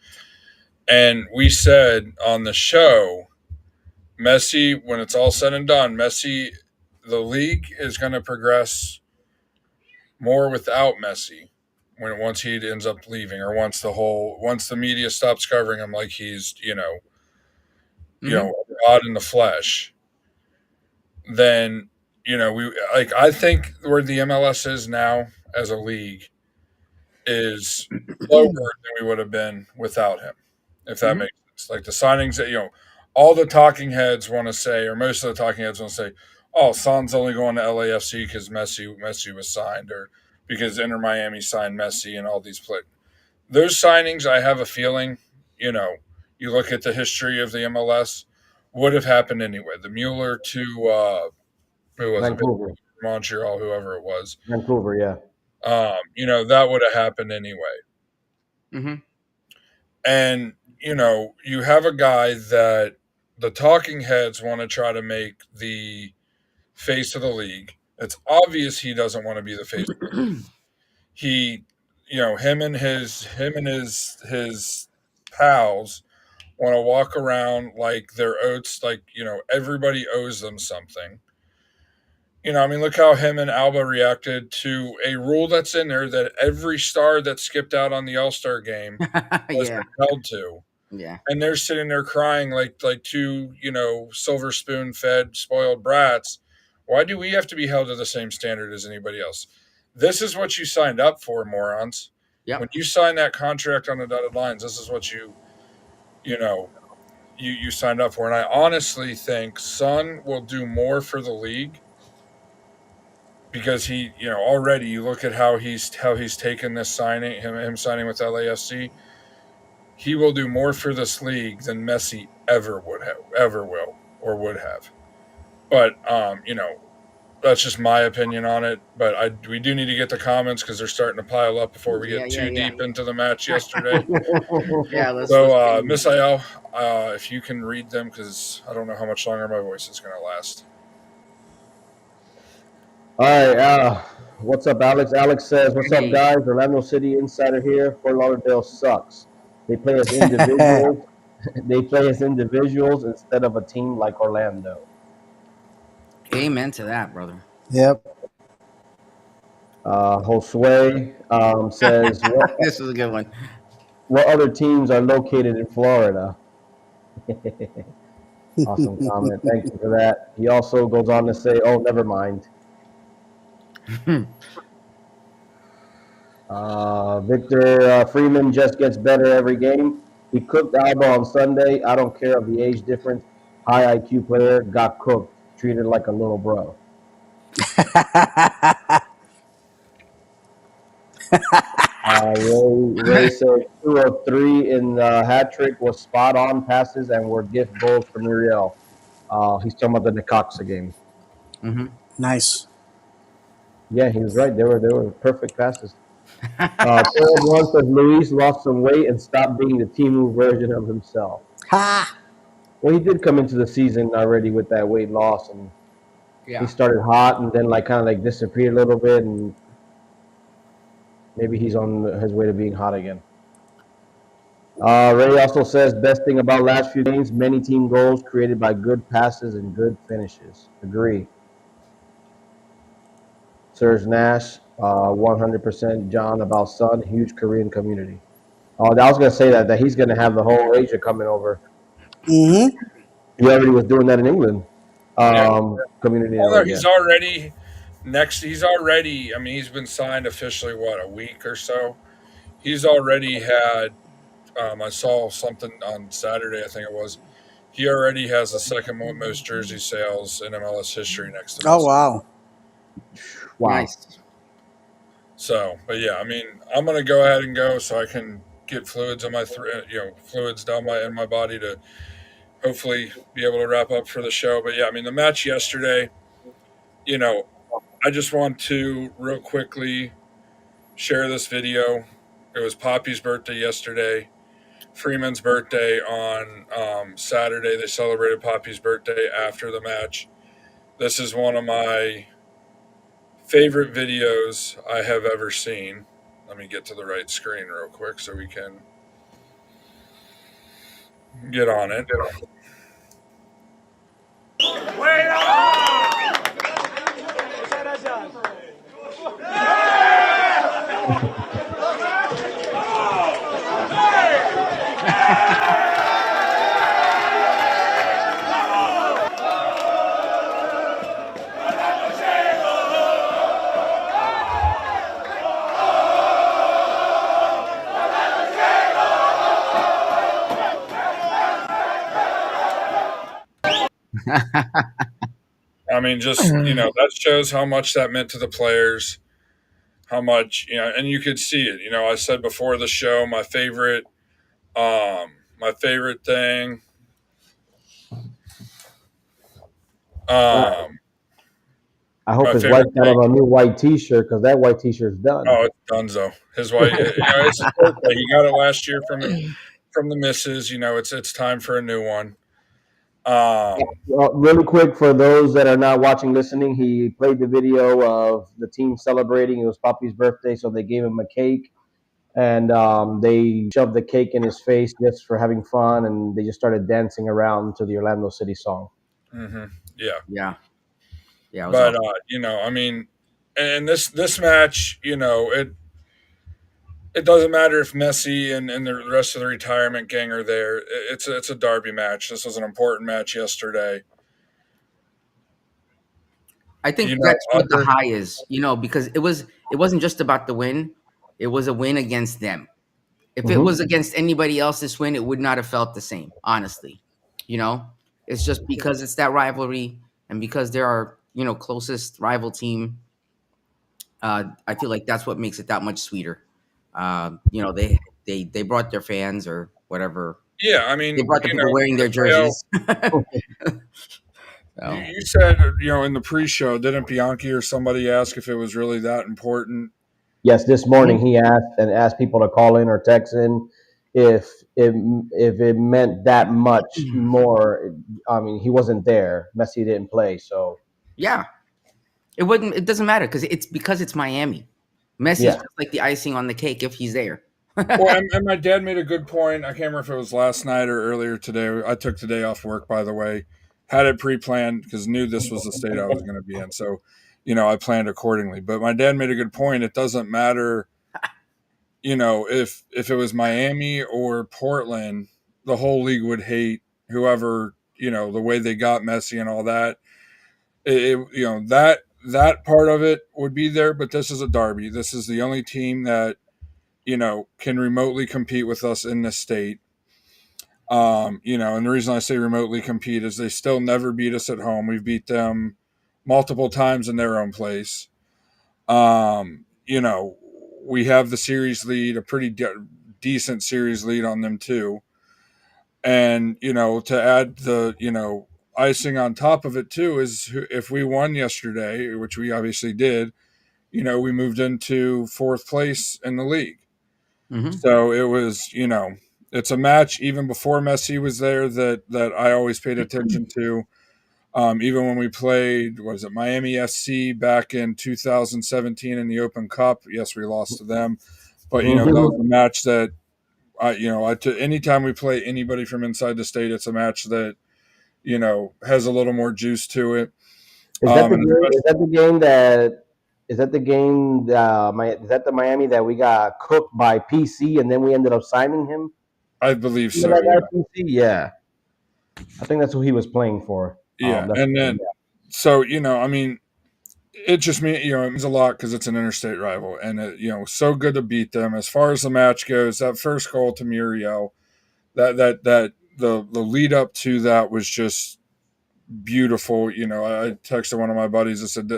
and we said on the show, Messi, when it's all said and done, the league is going to progress more without Messi once he ends up leaving, or once the media stops covering him like he's God in the flesh. Then I think where the MLS is now as a league is lower than we would have been without him, if that makes sense. Like the signings that all the talking heads want to say, or most of the talking heads want to say, "Oh, Son's only going to LAFC because Messi was signed, or because Inter Miami signed Messi," and all these play. Those signings, I have a feeling, you look at the history of the MLS, would have happened anyway. The Mueller to who was Vancouver. it? Montreal, whoever it was. Vancouver, yeah. That would have happened anyway. Mm-hmm. And you have a guy that the talking heads want to try to make the face of the league. It's obvious he doesn't want to be the face of the league. He, him and his pals want to walk around like they're oats, like everybody owes them something. Look how him and Alba reacted to a rule that's in there that every star that skipped out on the All-Star game was Yeah. held to. Yeah. And they're sitting there crying like two, silver spoon fed spoiled brats. Why do we have to be held to the same standard as anybody else? This is what you signed up for, morons. Yep. When you sign that contract on the dotted lines, this is what you signed up for. And I honestly think Son will do more for the league, because he, already you look at how he's taken this signing, him signing with LAFC. He will do more for this league than Messi ever will or would have. But that's just my opinion on it. But we do need to get the comments, because they're starting to pile up before we get too deep into the match yesterday. Yeah. Let's Miss Ayel, if you can read them, because I don't know how much longer my voice is going to last. All right, what's up, Alex? Alex says, "What's up, guys? Orlando City Insider here. Fort Lauderdale sucks. They play as individuals. They play as individuals instead of a team like Orlando." Amen to that, brother. Yep. Josue says, This is a good one. "What other teams are located in Florida?" Awesome comment. Thank you for that. He also goes on to say, "Oh, never mind." Victor Freeman just gets better every game. He cooked Alba on Sunday. I don't care of the age difference. High IQ player got cooked, treated like a little bro. Ray said 2 of 3 in the hat trick was spot on passes and were gift goals for Muriel. He's talking about the Necaxa game. Mm-hmm. Nice. Yeah, he was right. They were perfect passes. Third one says Luis lost some weight and stopped being the Timu version of himself. Ha! Well, he did come into the season already with that weight loss, and he Yeah. started hot and then like kind of like disappeared a little bit, and maybe he's on his way to being hot again. Ray also says best thing about last few games, many team goals created by good passes and good finishes. Agree. Serge Nash, 100% John about Sun, huge Korean community. Oh, I was gonna say that he's gonna have the whole Asia coming over. Mm-hmm. He already was doing that in England. Community Although network, yeah. he's already next. He's already. I mean, he's been signed officially. What, a week or so? He's already had. I saw something on Saturday. I think it was. He already has the second most jersey sales in MLS history next to Oh, Messi. wow. Wow. Nice. So, but yeah, I mean, I'm gonna go ahead and go so I can get fluids in my fluids down in my body to hopefully be able to wrap up for the show. But yeah, I mean, the match yesterday, you know, I just want to real quickly share this video. It was Poppy's birthday yesterday, Freeman's birthday on Saturday. They celebrated Poppy's birthday after the match. This is one of my favorite videos I have ever seen. Let me get to the right screen real quick so we can get on it. I mean, just, that shows how much that meant to the players, how much, and you could see it. I said before the show, my favorite thing, I hope my his favorite wife got him a new white T-shirt because that white T-shirt's done. oh, it's Dunzo. His wife, it's his birthday. He got it last year from the missus. It's time for a new one. Really quick for those that are not watching, listening, he played the video of the team celebrating. It was Poppy's birthday, so they gave him a cake, and they shoved the cake in his face just for having fun, and they just started dancing around to the Orlando City song. Mm-hmm. Yeah. Yeah. Yeah. But I mean, and this match, it doesn't matter if Messi and the rest of the retirement gang are there. It's a derby match. This was an important match yesterday. I think that's what the high is, because it wasn't just about the win. It was a win against them. If it was against anybody else, this win, it would not have felt the same, honestly. It's just because it's that rivalry and because they're our, closest rival team. I feel like that's what makes it that much sweeter. They brought their fans or whatever. Yeah, I mean, They brought the people wearing their jerseys. So. You said, in the pre-show, didn't Bianchi or somebody ask if it was really that important? Yes, this morning he asked people to call in or text in if it meant that much more. I mean, he wasn't there. Messi didn't play, so yeah, it wouldn't. It doesn't matter because it's Miami. Messi's just like the icing on the cake if he's there. Well, and my dad made a good point. I can't remember if it was last night or earlier today. I took today off work, by the way. Had it pre-planned because knew this was the state I was going to be in. So, I planned accordingly. But my dad made a good point. It doesn't matter, if it was Miami or Portland, the whole league would hate whoever, the way they got Messi and all that. That part of it would be there. But this is a derby. This is the only team that can remotely compete with us in this state. And the reason I say remotely compete is they still never beat us at home. We've beat them multiple times in their own place. We have the series lead, a pretty decent series lead on them too. And, to add the, icing on top of it too is if we won yesterday, which we obviously did, we moved into fourth place in the league. Mhm. So it was, it's a match even before Messi was there that I always paid attention to. Even when we played, was it Miami SC back in 2017 in the Open Cup? Yes, we lost to them, but that was a match that anytime we play anybody from inside the state, it's a match that has a little more juice to it. Is that the game? Is that the game that? Is that the game? Is that the Miami that we got cooked by PC and then we ended up signing him? I believe so. That Yeah. guy PC, yeah. I think that's who he was playing for. Yeah, and then so it just means it means a lot because it's an interstate rival, and so good to beat them. As far as the match goes, that first goal to Muriel, that the lead up to that was just beautiful. I texted one of my buddies and said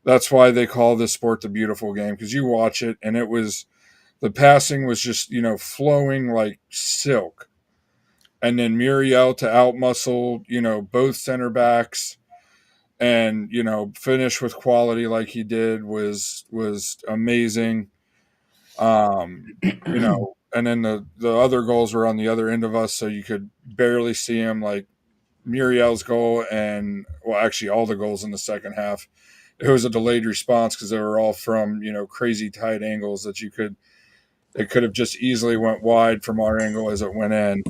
that's why they call this sport the beautiful game, because you watch it and the passing was just flowing like silk, and then Muriel to outmuscle both center backs and finish with quality like he did was amazing. And then the other goals were on the other end of us, so you could barely see him. Like Muriel's goal, and actually all the goals in the second half, it was a delayed response because they were all from crazy tight angles that it could have just easily went wide from our angle as it went in.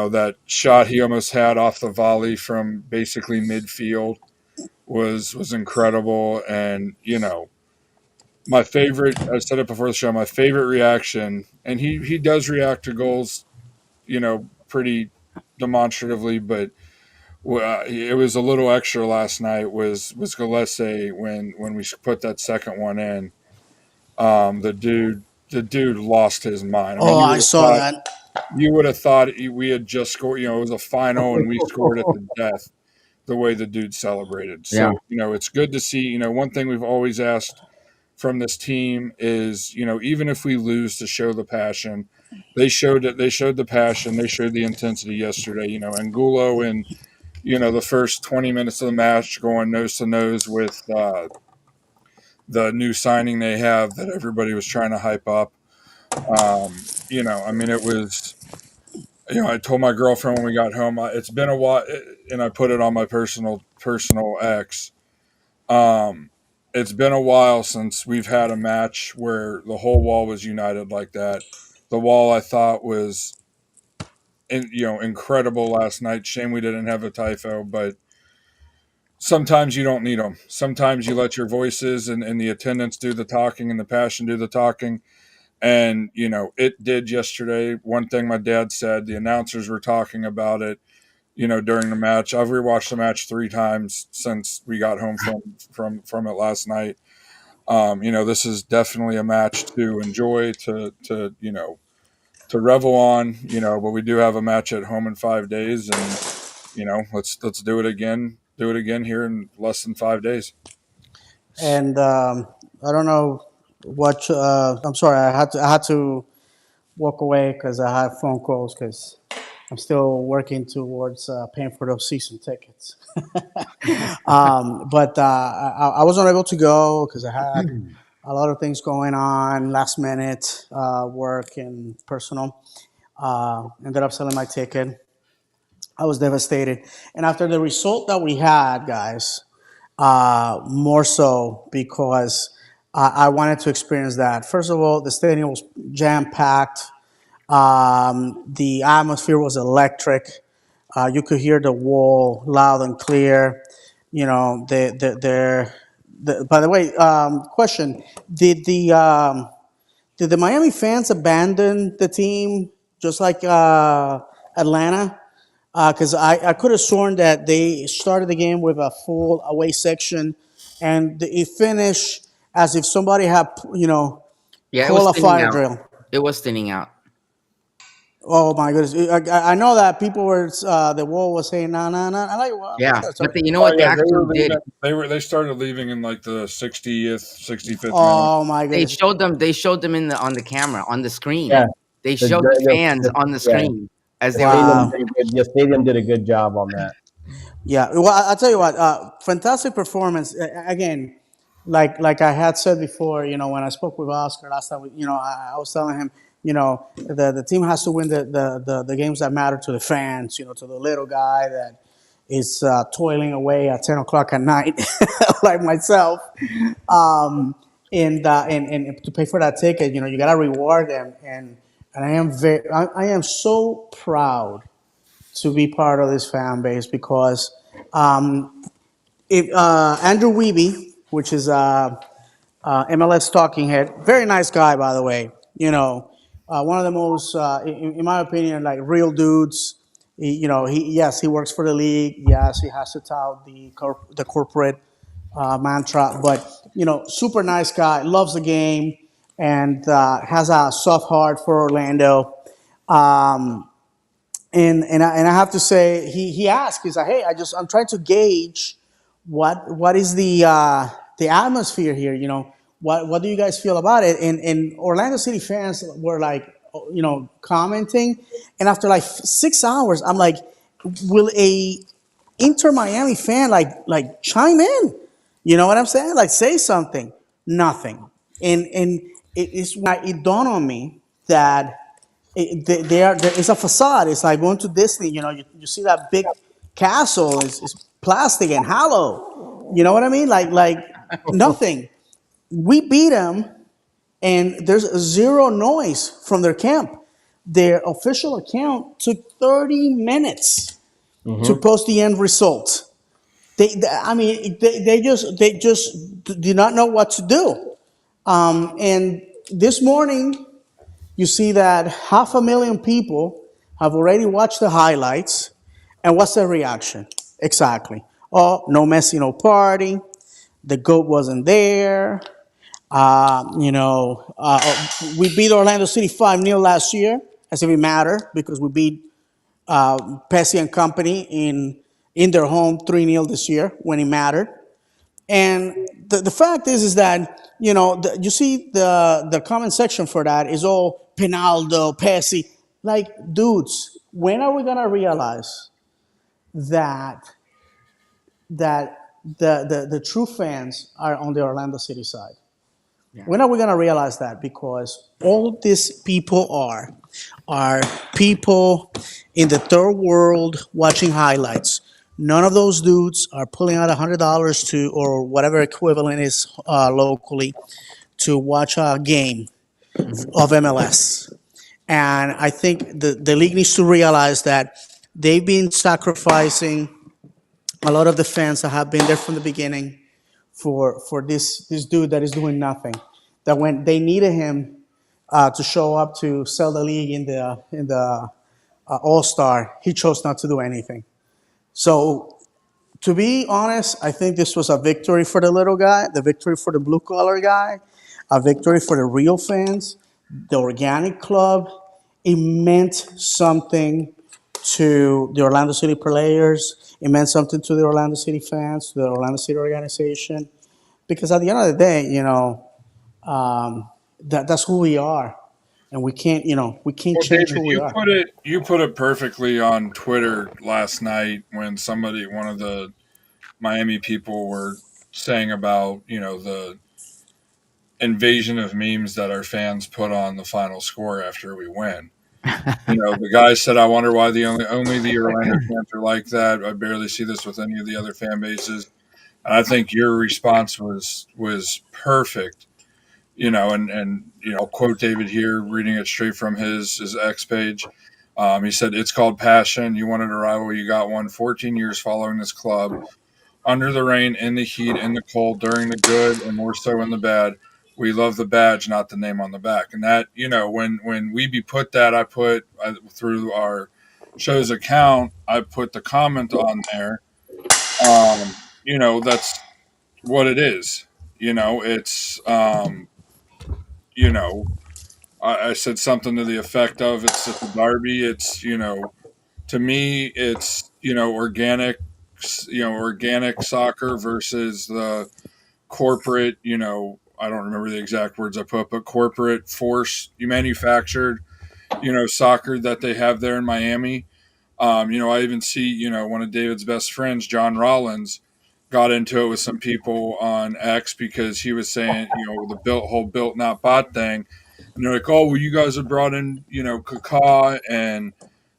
That shot he almost had off the volley from basically midfield was incredible. And, my favorite, I said it before the show, my favorite reaction, and he does react to goals, pretty demonstratively, but it was a little extra last night was Gillespie when we put that second one in. The dude lost his mind. I saw that. You would have thought we had just scored. It was a final and we scored it to death. The way the dude celebrated. So it's good to see. One thing we've always asked from this team is even if we lose, to show the passion. They showed it. They showed the passion. They showed the intensity yesterday. Angulo in the first 20 minutes of the match going nose to nose with the new signing they have that everybody was trying to hype up. It was, I told my girlfriend when we got home, it's been a while, and I put it on my personal X. It's been a while since we've had a match where the whole wall was united like that. The wall, I thought, was, incredible last night. Shame we didn't have a typho, but sometimes you don't need them. Sometimes you let your voices and the attendance do the talking and the passion do the talking. And, it did yesterday. One thing my dad said, the announcers were talking about it, during the match. I've rewatched the match 3 times since we got home from it last night. This is definitely a match to enjoy, to revel on, but we do have a match at home in 5 days, and, let's do it again. Do it again here in less than 5 days. And I don't know what. I'm sorry, I had to walk away because I had phone calls because I'm still working towards paying for those season tickets. But I wasn't able to go because I had a lot of things going on, last minute work and personal. Ended up selling my ticket. I was devastated. And after the result that we had, guys, more so because I wanted to experience that. First of all, the stadium was jam packed. The atmosphere was electric. You could hear the wall loud and clear. By the way, question: did the Miami fans abandon the team just like Atlanta? Because I could have sworn that they started the game with a full away section, and it finished as if somebody had, Yeah, it called was a thinning fire out. drill. It was thinning out. Oh my goodness! I know that people were the wall was saying no. I'm like, well, Yeah, sure, but you know what they actually did? They started leaving in like the 60th, 65th minute. oh my They goodness! showed them on the camera on the screen. Yeah. They showed the fans on the screen as they Wow. were. The stadium did a good job on that. Yeah, well, I'll tell you what. Fantastic performance again. like I had said before, when I spoke with Oscar last time, I was telling him, the team has to win the games that matter to the fans, to the little guy that is toiling away at 10 o'clock at night, like myself, and to pay for that ticket, you got to reward them, and I am so proud to be part of this fan base because Andrew Wiebe, which is MLS talking head. Very nice guy, by the way. One of the most, in my opinion, like real dudes. Yes, he works for the league. Yes, he has to tout the corporate mantra, but super nice guy, loves the game, and has a soft heart for Orlando. Um, and I have to say, he asked, he's like, hey, I'm trying to gauge what is the atmosphere here. What do you guys feel about it? And Orlando City fans were like, commenting, and after like 6 hours, I'm like, will a Inter Miami fan like chime in? You know what I'm saying? Like say something. Nothing. And it's when it dawned on me that it's a facade. It's like going to Disney. You see that big castle is plastic and hollow. You know what I mean? Like nothing. We beat them, and there's zero noise from their camp. Their official account took 30 minutes to post the end result. I mean, they just do not know what to do. And this morning, you see that 500,000 people have already watched the highlights. And what's their reaction? Exactly. Oh, no Messi, no party. The GOAT wasn't there. We beat Orlando City 5-0 last year, as if it mattered, because we beat Pesci and company in their home 3-0 this year when it mattered. And the fact is that you see the comment section for that is all Pinaldo, Pesci. Like, dudes, when are we gonna realize that the true fans are on the Orlando City side? When are we gonna realize that? Because all these people are people in the third world watching highlights. None of those dudes are pulling out $100 to or whatever equivalent is locally to watch a game of MLS. And I think the league needs to realize that they've been sacrificing a lot of the fans that have been there from the beginning for this dude that is doing nothing. That when they needed him to show up to sell the league in the All Star, he chose not to do anything. So to be honest, I think this was a victory for the little guy, the victory for the blue collar guy, a victory for the real fans, the organic club. It meant something to the Orlando City players. It meant something to the Orlando City fans, to the Orlando City organization. Because at the end of the day, that's who we are, and we can't Well, change David, who we are. you put it perfectly on Twitter last night when one of the Miami people were saying about the invasion of memes that our fans put on the final score after we win. The guy said, "I wonder why only the Orlando fans are like that. I barely see this with any of the other fan bases." And I think your response was perfect. I'll quote David here, reading it straight from his X page. He said, "It's called passion. You wanted a rival, you got one. 14 years following this club, under the rain, in the heat, in the cold, during the good, and more so in the bad. We love the badge, not the name on the back." And that, when we put that, through our show's account, I put the comment on there. That's what it is. It's, I said something to the effect of it's at the Derby. It's, to me, it's, organic soccer versus the corporate, I don't remember the exact words I put, but corporate force manufactured, soccer that they have there in Miami. I even see, one of David's best friends, John Rollins, got into it with some people on X because he was saying, the whole built not bought thing, and they're like, "Oh, well, you guys have brought in, Kaká and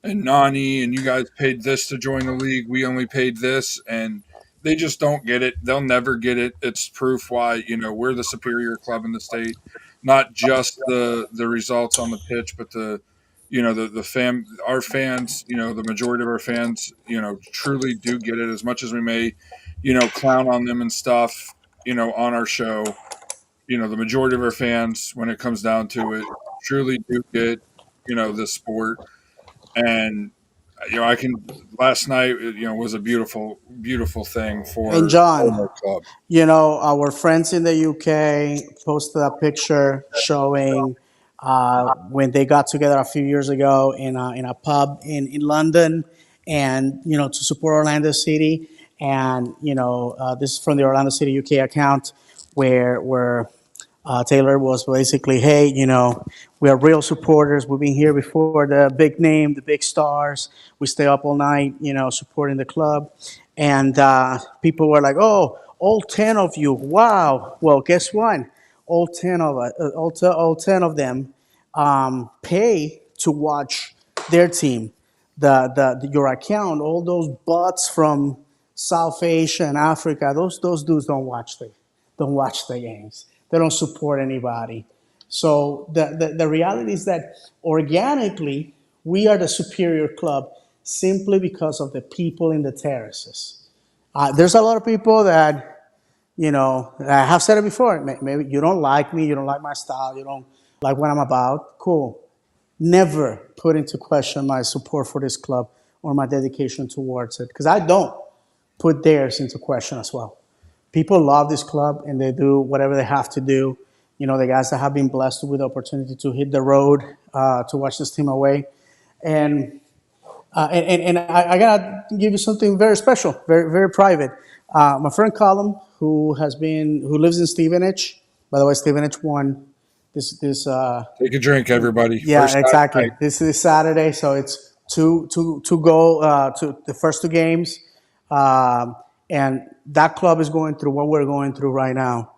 Nani, and you guys paid this to join the league. We only paid this," and they just don't get it. They'll never get it. It's proof why we're the superior club in the state, not just the results on the pitch, but our fans, the majority of our fans, truly do get it. As much as we may clown on them and stuff, on our show, the majority of our fans, when it comes down to it, truly do get, this sport. And, I can, last night, was a beautiful, beautiful thing And for John, our club. Our friends in the UK posted a picture showing when they got together a few years ago in a pub in London, and to support Orlando City. And this is from the Orlando City UK account, where Taylor was basically, hey, we are real supporters. We've been here before the big name, the big stars. We stay up all night, supporting the club. And people were like, oh, all 10 of you. Wow. Well, guess what? All 10 of us, all 10 of them pay to watch their team. Your account, all those bots from South Asia and Africa, those dudes don't watch the games. They don't support anybody. So the reality is that organically we are the superior club simply because of the people in the terraces. There's a lot of people that I have said it before. Maybe you don't like me, you don't like my style, you don't like what I'm about. Cool. Never put into question my support for this club or my dedication towards it, because I don't put theirs into question as well. People love this club and they do whatever they have to do. The guys that have been blessed with the opportunity to hit the road to watch this team away, and I gotta give you something very special, very very private. My friend Colum, who lives in Stevenage. By the way, Stevenage won this. Take a drink, everybody. Yeah, First exactly. night. This is Saturday, so it's two go to the first two games, and that club is going through what we're going through right now,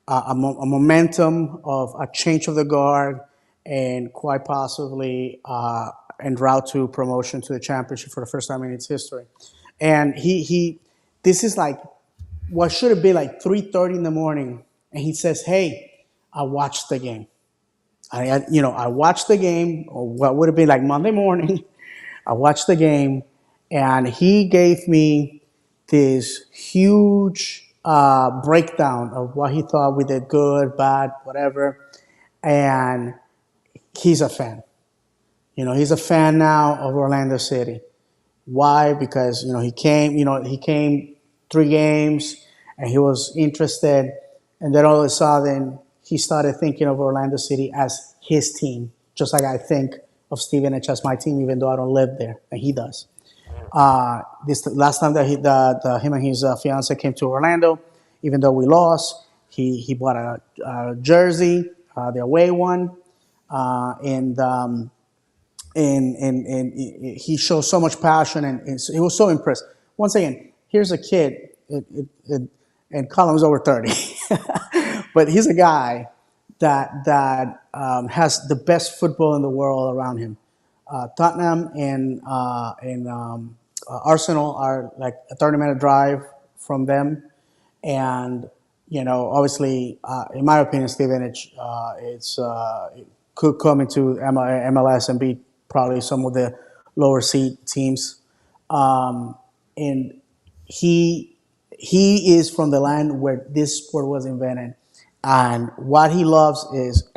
a momentum of a change of the guard, and quite possibly en route to promotion to the championship for the first time in its history. And this is like what should have been like 3:30 in the morning, and he says, "Hey, I watched the game." I watched the game, or what would have been like Monday morning. I watched the game, and he gave me this huge breakdown of what he thought we did good, bad, whatever. And he's a fan. He's a fan now of Orlando City. Why? Because he came 3 games and he was interested, and then all of a sudden he started thinking of Orlando City as his team, just like I think of Stevenage as my team, even though I don't live there, and he does. This last time that him and his fiance came to Orlando, even though we lost, he bought a jersey, the away one, and he shows so much passion, and he was so impressed. Once again, here's a kid, and Colum's over 30, but he's a guy that has the best football in the world around him. Tottenham and Arsenal are like a 30-minute drive from them, and obviously, in my opinion, Stevenage it could come into MLS and beat probably some of the lower seed teams. And he is from the land where this sport was invented, and what he loves is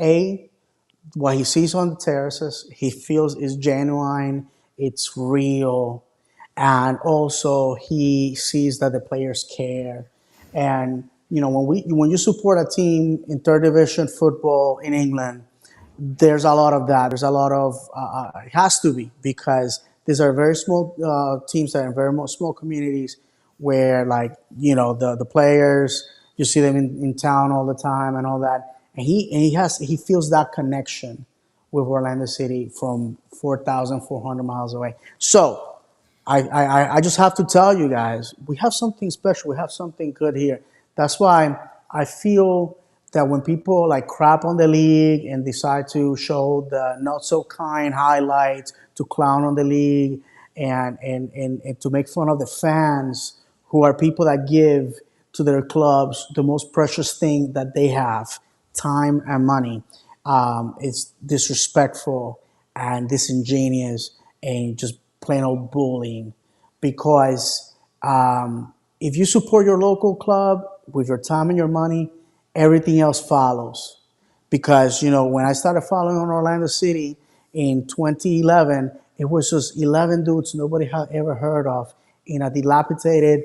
what he sees on the terraces. He feels is genuine, it's real, and also he sees that the players care. And when you support a team in third division football in England, there's a lot of that. There's a lot of it has to be, because these are very small teams that are in very small communities where, like, the players, you see them in town all the time and all that, and he feels that connection with Orlando City from 4,400 miles away. So I just have to tell you guys, we have something special. We have something good here. That's why I feel that when people like crap on the league and decide to show the not so kind highlights, to clown on the league and to make fun of the fans who are people that give to their clubs the most precious thing that they have, time and money. It's disrespectful and disingenuous and just plain old bullying. Because if you support your local club with your time and your money, everything else follows. Because when I started following on Orlando City in 2011, it was just 11 dudes nobody had ever heard of in a dilapidated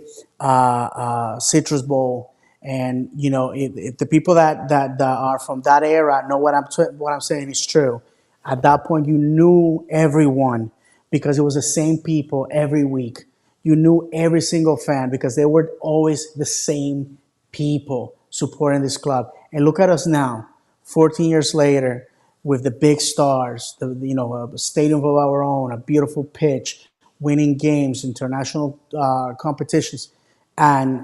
Citrus Bowl. And if the people that are from that era know what I'm saying is true. At that point, you knew everyone because it was the same people every week. You knew every single fan because they were always the same people supporting this club. And look at us now, 14 years later, with the big stars, a stadium of our own, a beautiful pitch, winning games, international competitions, and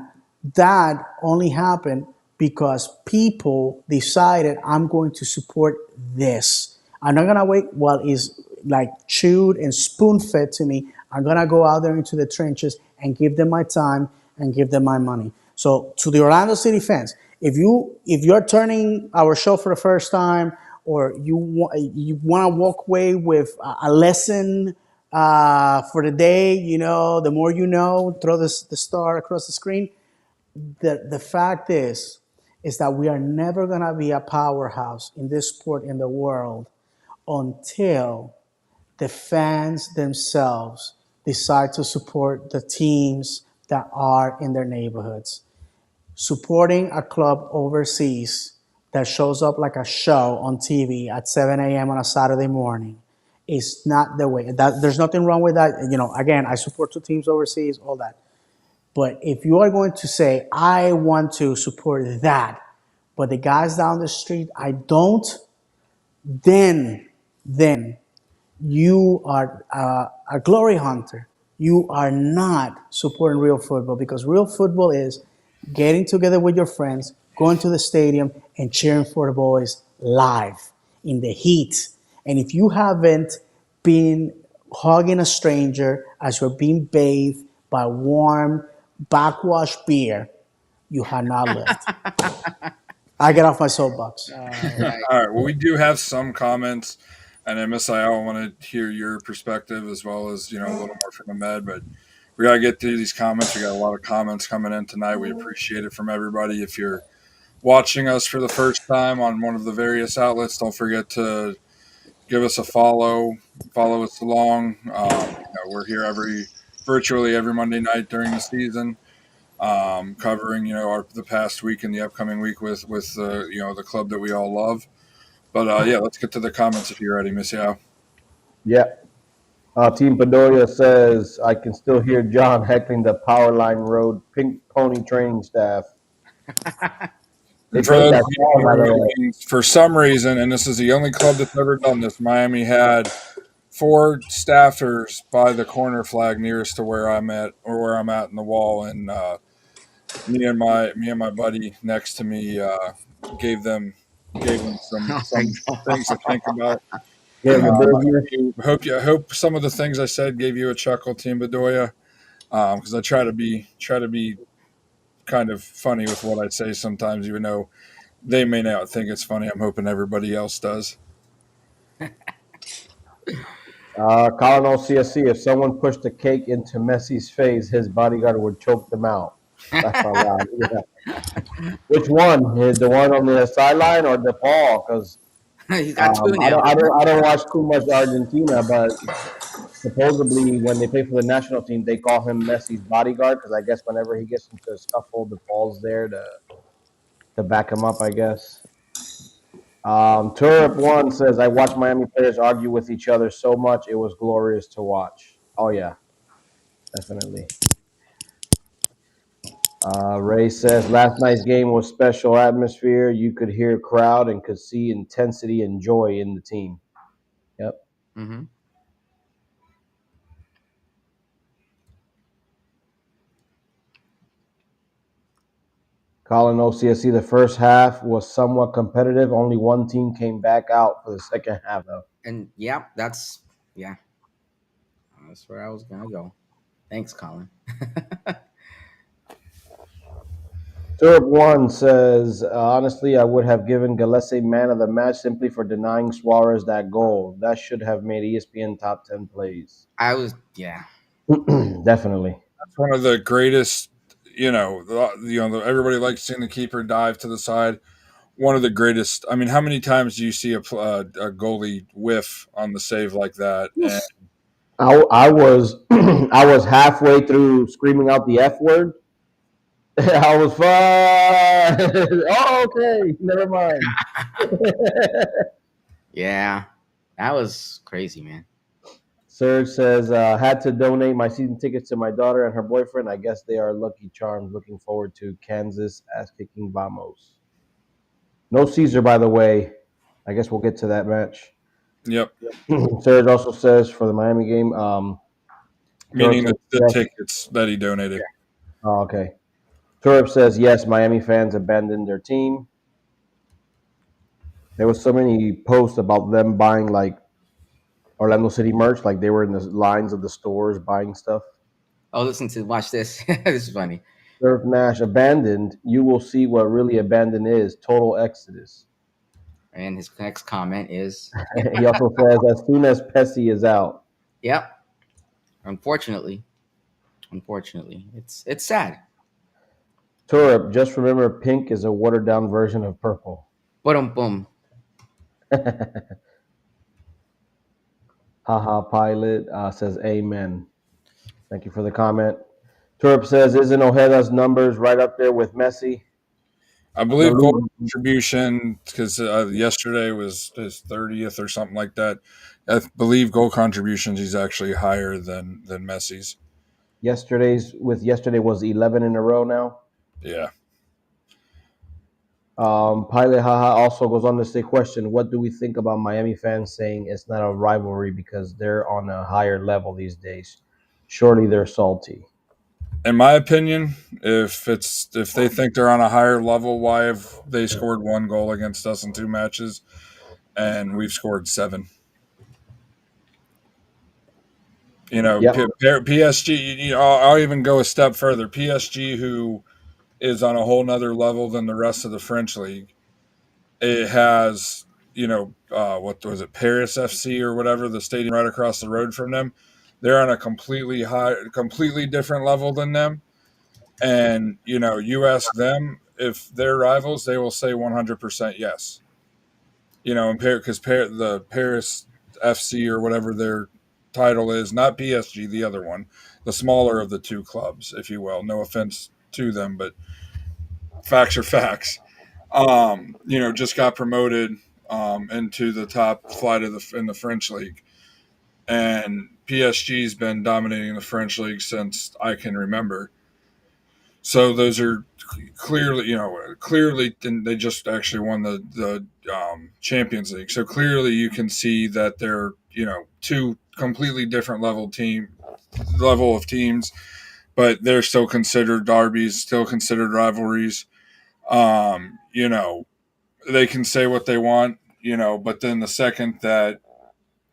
that only happened because people decided I'm going to support this. I'm not gonna wait while it's like chewed and spoon fed to me. I'm gonna go out there into the trenches and give them my time and give them my money. So to the Orlando City fans, if you're turning our show for the first time, or you want to walk away with a lesson for the day, the more you know, throw the star across the screen. The fact is that we are never gonna be a powerhouse in this sport in the world until the fans themselves decide to support the teams that are in their neighborhoods. Supporting a club overseas that shows up like a show on TV at 7 a.m. on a Saturday morning is not the way. There's nothing wrong with that. Again, I support two teams overseas, all that. But if you are going to say, I want to support that, but the guys down the street, I don't, then you are a glory hunter. You are not supporting real football, because real football is getting together with your friends, going to the stadium, and cheering for the boys live in the heat. And if you haven't been hugging a stranger as you're being bathed by warm backwash beer, you have not lived. I get off my soapbox. All right. All right. Well, we do have some comments, and MSI, I want to hear your perspective as well as a little more from Ahmed. But we gotta get through these comments. We got a lot of comments coming in tonight. We appreciate it from everybody. If you're watching us for the first time on one of the various outlets, don't forget to give us a follow us along. We're here virtually every Monday night during the season, covering the past week and the upcoming week with the club that we all love. But yeah, let's get to the comments if you're ready, Miss Yao. Yeah. Team Bedoya says, I can still hear John heckling the Powerline Road Pink Pony training staff. They And for played those that of you song, by the way. wondering, for some reason, and this is the only club that's ever done this, Miami had 4 staffers by the corner flag nearest to where I'm at, or where I'm at in the wall, and me and my buddy next to me gave them some Oh my things to think about. Yeah, the I hope some of the things I said gave you a chuckle, Team Bedoya, because I try to be kind of funny with what I say sometimes, even though they may not think it's funny. I'm hoping everybody else does. Colin CSC, if someone pushed a cake into Messi's face, his bodyguard would choke them out. That's a lie. Yeah. Which one? The one on the sideline or the Paul? Because He's got two I now. don't, I don't, I don't watch too much Argentina, but supposedly when they play for the national team, they call him Messi's bodyguard because I guess whenever he gets into a scuffle, the Paul's there to back him up, I guess. Turip One says, I watched Miami players argue with each other so much, it was glorious to watch. Oh, yeah, definitely. Ray says, last night's game was special atmosphere. You could hear crowd and could see intensity and joy in the team. Yep. Mm-hmm. Colin OCSC, the first half was somewhat competitive. Only one team came back out for the second half, though. And that's where I was gonna go. Thanks, Colin. Turb1 says, honestly, I would have given Gillespie man of the match simply for denying Suarez that goal. That should have made ESPN top 10 plays. I was Definitely. That's one of the greatest. Everybody likes seeing the keeper dive to the side. One of the greatest. I mean, how many times do you see a goalie whiff on the save like that? And I was I was halfway through screaming out the F word. I was fine. Oh, okay. Never mind. yeah, that was crazy, man. Serge says, had to donate my season tickets to my daughter and her boyfriend. I guess they are lucky charms. Looking forward to Kansas ass-kicking Vamos. No Caesar, by the way. I guess we'll get to that match. yep, Serge also says for the Miami game. meaning Turp the says, tickets that he donated. oh, okay. Turp says, yes, Miami fans abandoned their team. There was so many posts about them buying like Orlando City merch, like they were in the lines of the stores buying stuff. Oh, watch this. This is funny. Surf Nash abandoned. You will see what really abandoned is. Total exodus. And his next comment is, He also says, as soon as Pesci is out. "Yep. Unfortunately, it's sad." Turp, just remember, pink is a watered down version of purple. Boom. Haha, pilot says, amen. Thank you for the comment. Turp says, isn't Ojeda's numbers right up there with Messi? I believe goal contribution, because yesterday was his 30th or something like that. I believe goal contributions he's actually higher than Messi's. Yesterday was 11 in a row now. Yeah. Pilot Haha also goes on to say, question, what do we think about Miami fans saying it's not a rivalry because they're on a higher level these days? Surely they're salty. In my opinion, if they think they're on a higher level, why have they scored 1 goal against us in 2 matches and we've scored 7? PSG, I'll even go a step further. PSG, who is on a whole nother level than the rest of the French league, it has, what was it, Paris FC or whatever, the stadium right across the road from them. They're on a completely different level than them. And, you ask them if they're rivals, they will say 100% yes. Because the Paris FC or whatever their title is, not PSG, the other one, the smaller of the 2 clubs, if you will. No offense to them, but facts are facts. Just got promoted into the top flight in the French league. And PSG's been dominating the French league since I can remember. So those are clearly, they just actually won the Champions League. So clearly you can see that they're, 2 completely different level of teams, but they're still considered derbies, still considered rivalries. They can say what they want, but then the second that,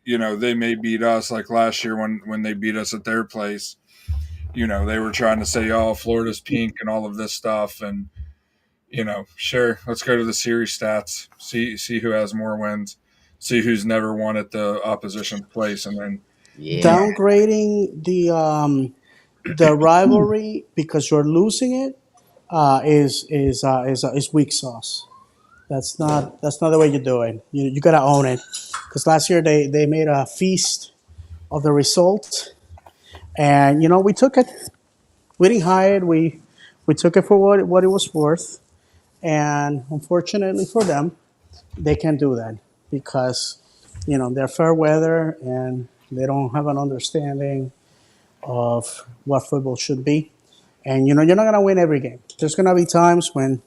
they may beat us, like last year when they beat us at their place, they were trying to say, oh, Florida's pink and all of this stuff. And, sure, let's go to the series stats, see who has more wins, see who's never won at the opposition's place. And then downgrading the rivalry because you're losing it is weak sauce. That's not the way you do it. You gotta own it. Because last year they made a feast of the result, and we took it. We didn't hide it. We took it for what it was worth, and unfortunately for them, they can't do that because they're fair weather and they don't have an understanding of what football should be. And you're not gonna win every game. There's gonna be times when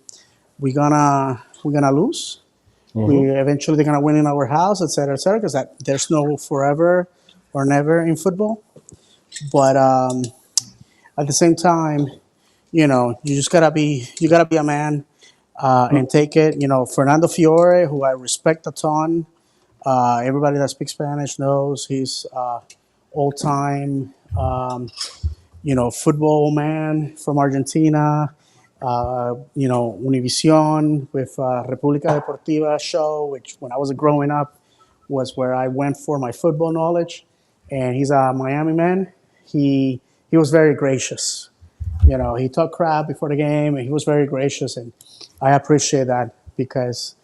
we're gonna lose. We eventually they're gonna win in our house, et cetera, because there's no forever or never in football. But at the same time, You just gotta be a man and take it. Fernando Fiore, who I respect a ton. Everybody that speaks Spanish knows he's old time. Football man from Argentina. Univision with República Deportiva show, which when I was growing up was where I went for my football knowledge. And he's a Miami man. He was very gracious. He talked crap before the game, and he was very gracious, and I appreciate that because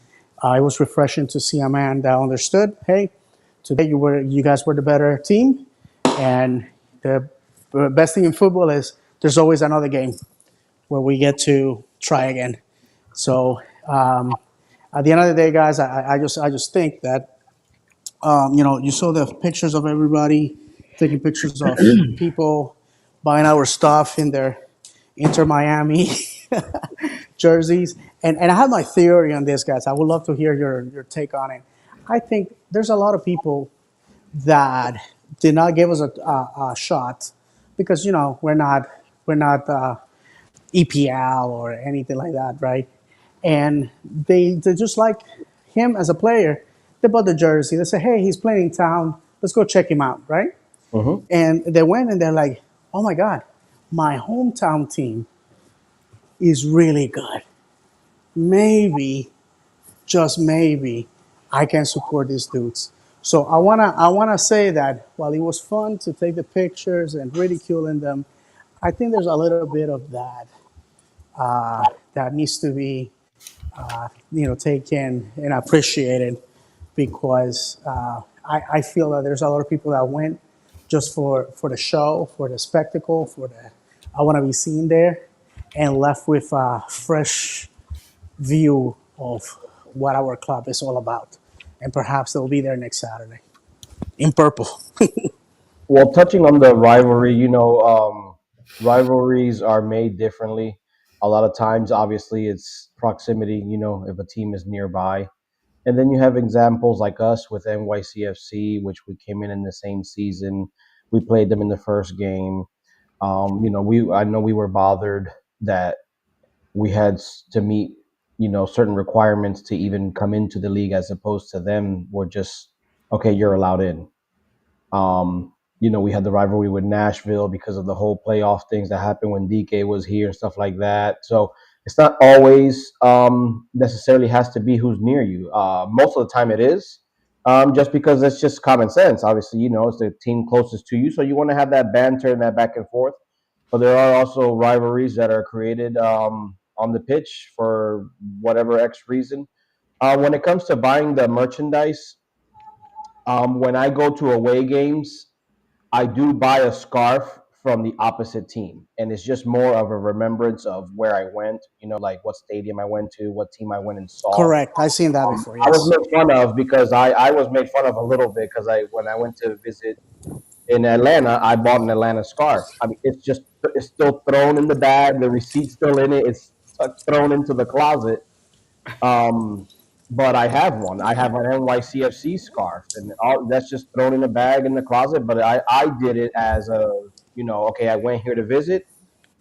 it was refreshing to see a man that understood. Hey, today you guys were the better team, and the best thing in football is there's always another game where we get to try again. So at the end of the day, guys, I just think that you saw the pictures of everybody taking pictures of people buying our stuff in their Inter Miami jerseys. And I have my theory on this, guys. I would love to hear your take on it. I think there's a lot of people that did not give us a shot because we're not EPL or anything like that, right? And they just like him as a player. They bought the jersey. They say, hey, he's playing in town. Let's go check him out, right? Mm-hmm. And they went and they're like, oh my God, my hometown team is really good. Maybe, just maybe, I can support these dudes. So I wanna say that while it was fun to take the pictures and ridiculing them, I think there's a little bit of that that needs to be taken and appreciated because I feel that there's a lot of people that went just for the show, for the spectacle, for the I want to be seen there, and left with a fresh view of what our club is all about. And perhaps they'll be there next Saturday in purple. Well, touching on the rivalry, rivalries are made differently. A lot of times, obviously, it's proximity, if a team is nearby. And then you have examples like us with NYCFC, which we came in the same season. We played them in the first game. I know we were bothered that we had to meet, certain requirements to even come into the league, as opposed to them were just, okay, you're allowed in. We had the rivalry with Nashville because of the whole playoff things that happened when DK was here and stuff like that. So it's not always necessarily has to be who's near you. Most of the time it is, just because it's just common sense. Obviously, it's the team closest to you, so you want to have that banter and that back and forth. But there are also rivalries that are created on the pitch for whatever X reason. When it comes to buying the merchandise, when I go to away games, I do buy a scarf from the opposite team, and it's just more of a remembrance of where I went. Like what stadium I went to, what team I went and saw. Correct. I've seen that before. I was Yes. made fun of because I was made fun of a little bit because when I went to visit in Atlanta, I bought an Atlanta scarf. I mean, it's still thrown in the bag. The receipt's still in it. It's thrown into the closet. Um, but I have one. I have an NYCFC scarf, and that's just thrown in a bag in the closet. But I did it as okay, I went here to visit.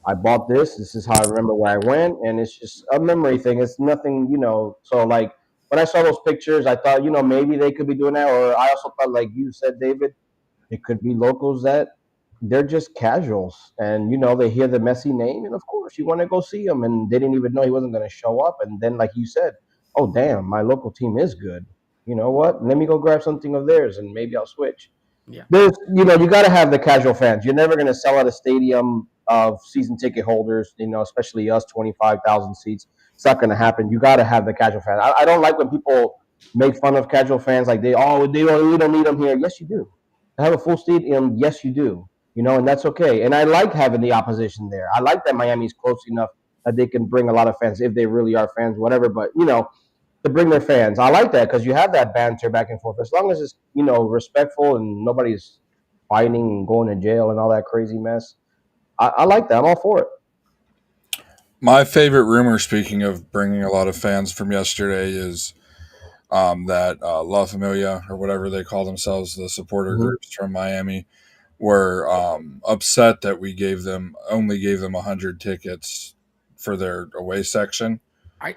I bought this. This is how I remember where I went, and it's just a memory thing. It's nothing, So like when I saw those pictures, I thought, maybe they could be doing that. Or I also thought, like you said, David, it could be locals that they're just casuals, and they hear the Messi name, and of course you want to go see him, and they didn't even know he wasn't going to show up, and then like you said, oh damn, my local team is good. You know what? Let me go grab something of theirs, and maybe I'll switch. Yeah. There's, you got to have the casual fans. You're never going to sell out a stadium of season ticket holders, especially us, 25,000 seats. It's not going to happen. You got to have the casual fan. I don't like when people make fun of casual fans, like we don't need them here. Yes, you do. To have a full stadium, yes, you do. And that's okay. And I like having the opposition there. I like that Miami's close enough that they can bring a lot of fans if they really are fans, whatever. But to bring their fans, I like that because you have that banter back and forth. As long as it's respectful and nobody's fighting and going to jail and all that crazy mess, I like that. I'm all for it. My favorite rumor, speaking of bringing a lot of fans from yesterday, is that La Familia, or whatever they call themselves, the supporter Mm-hmm. groups from Miami, were upset that we only gave them 100 tickets for their away section. I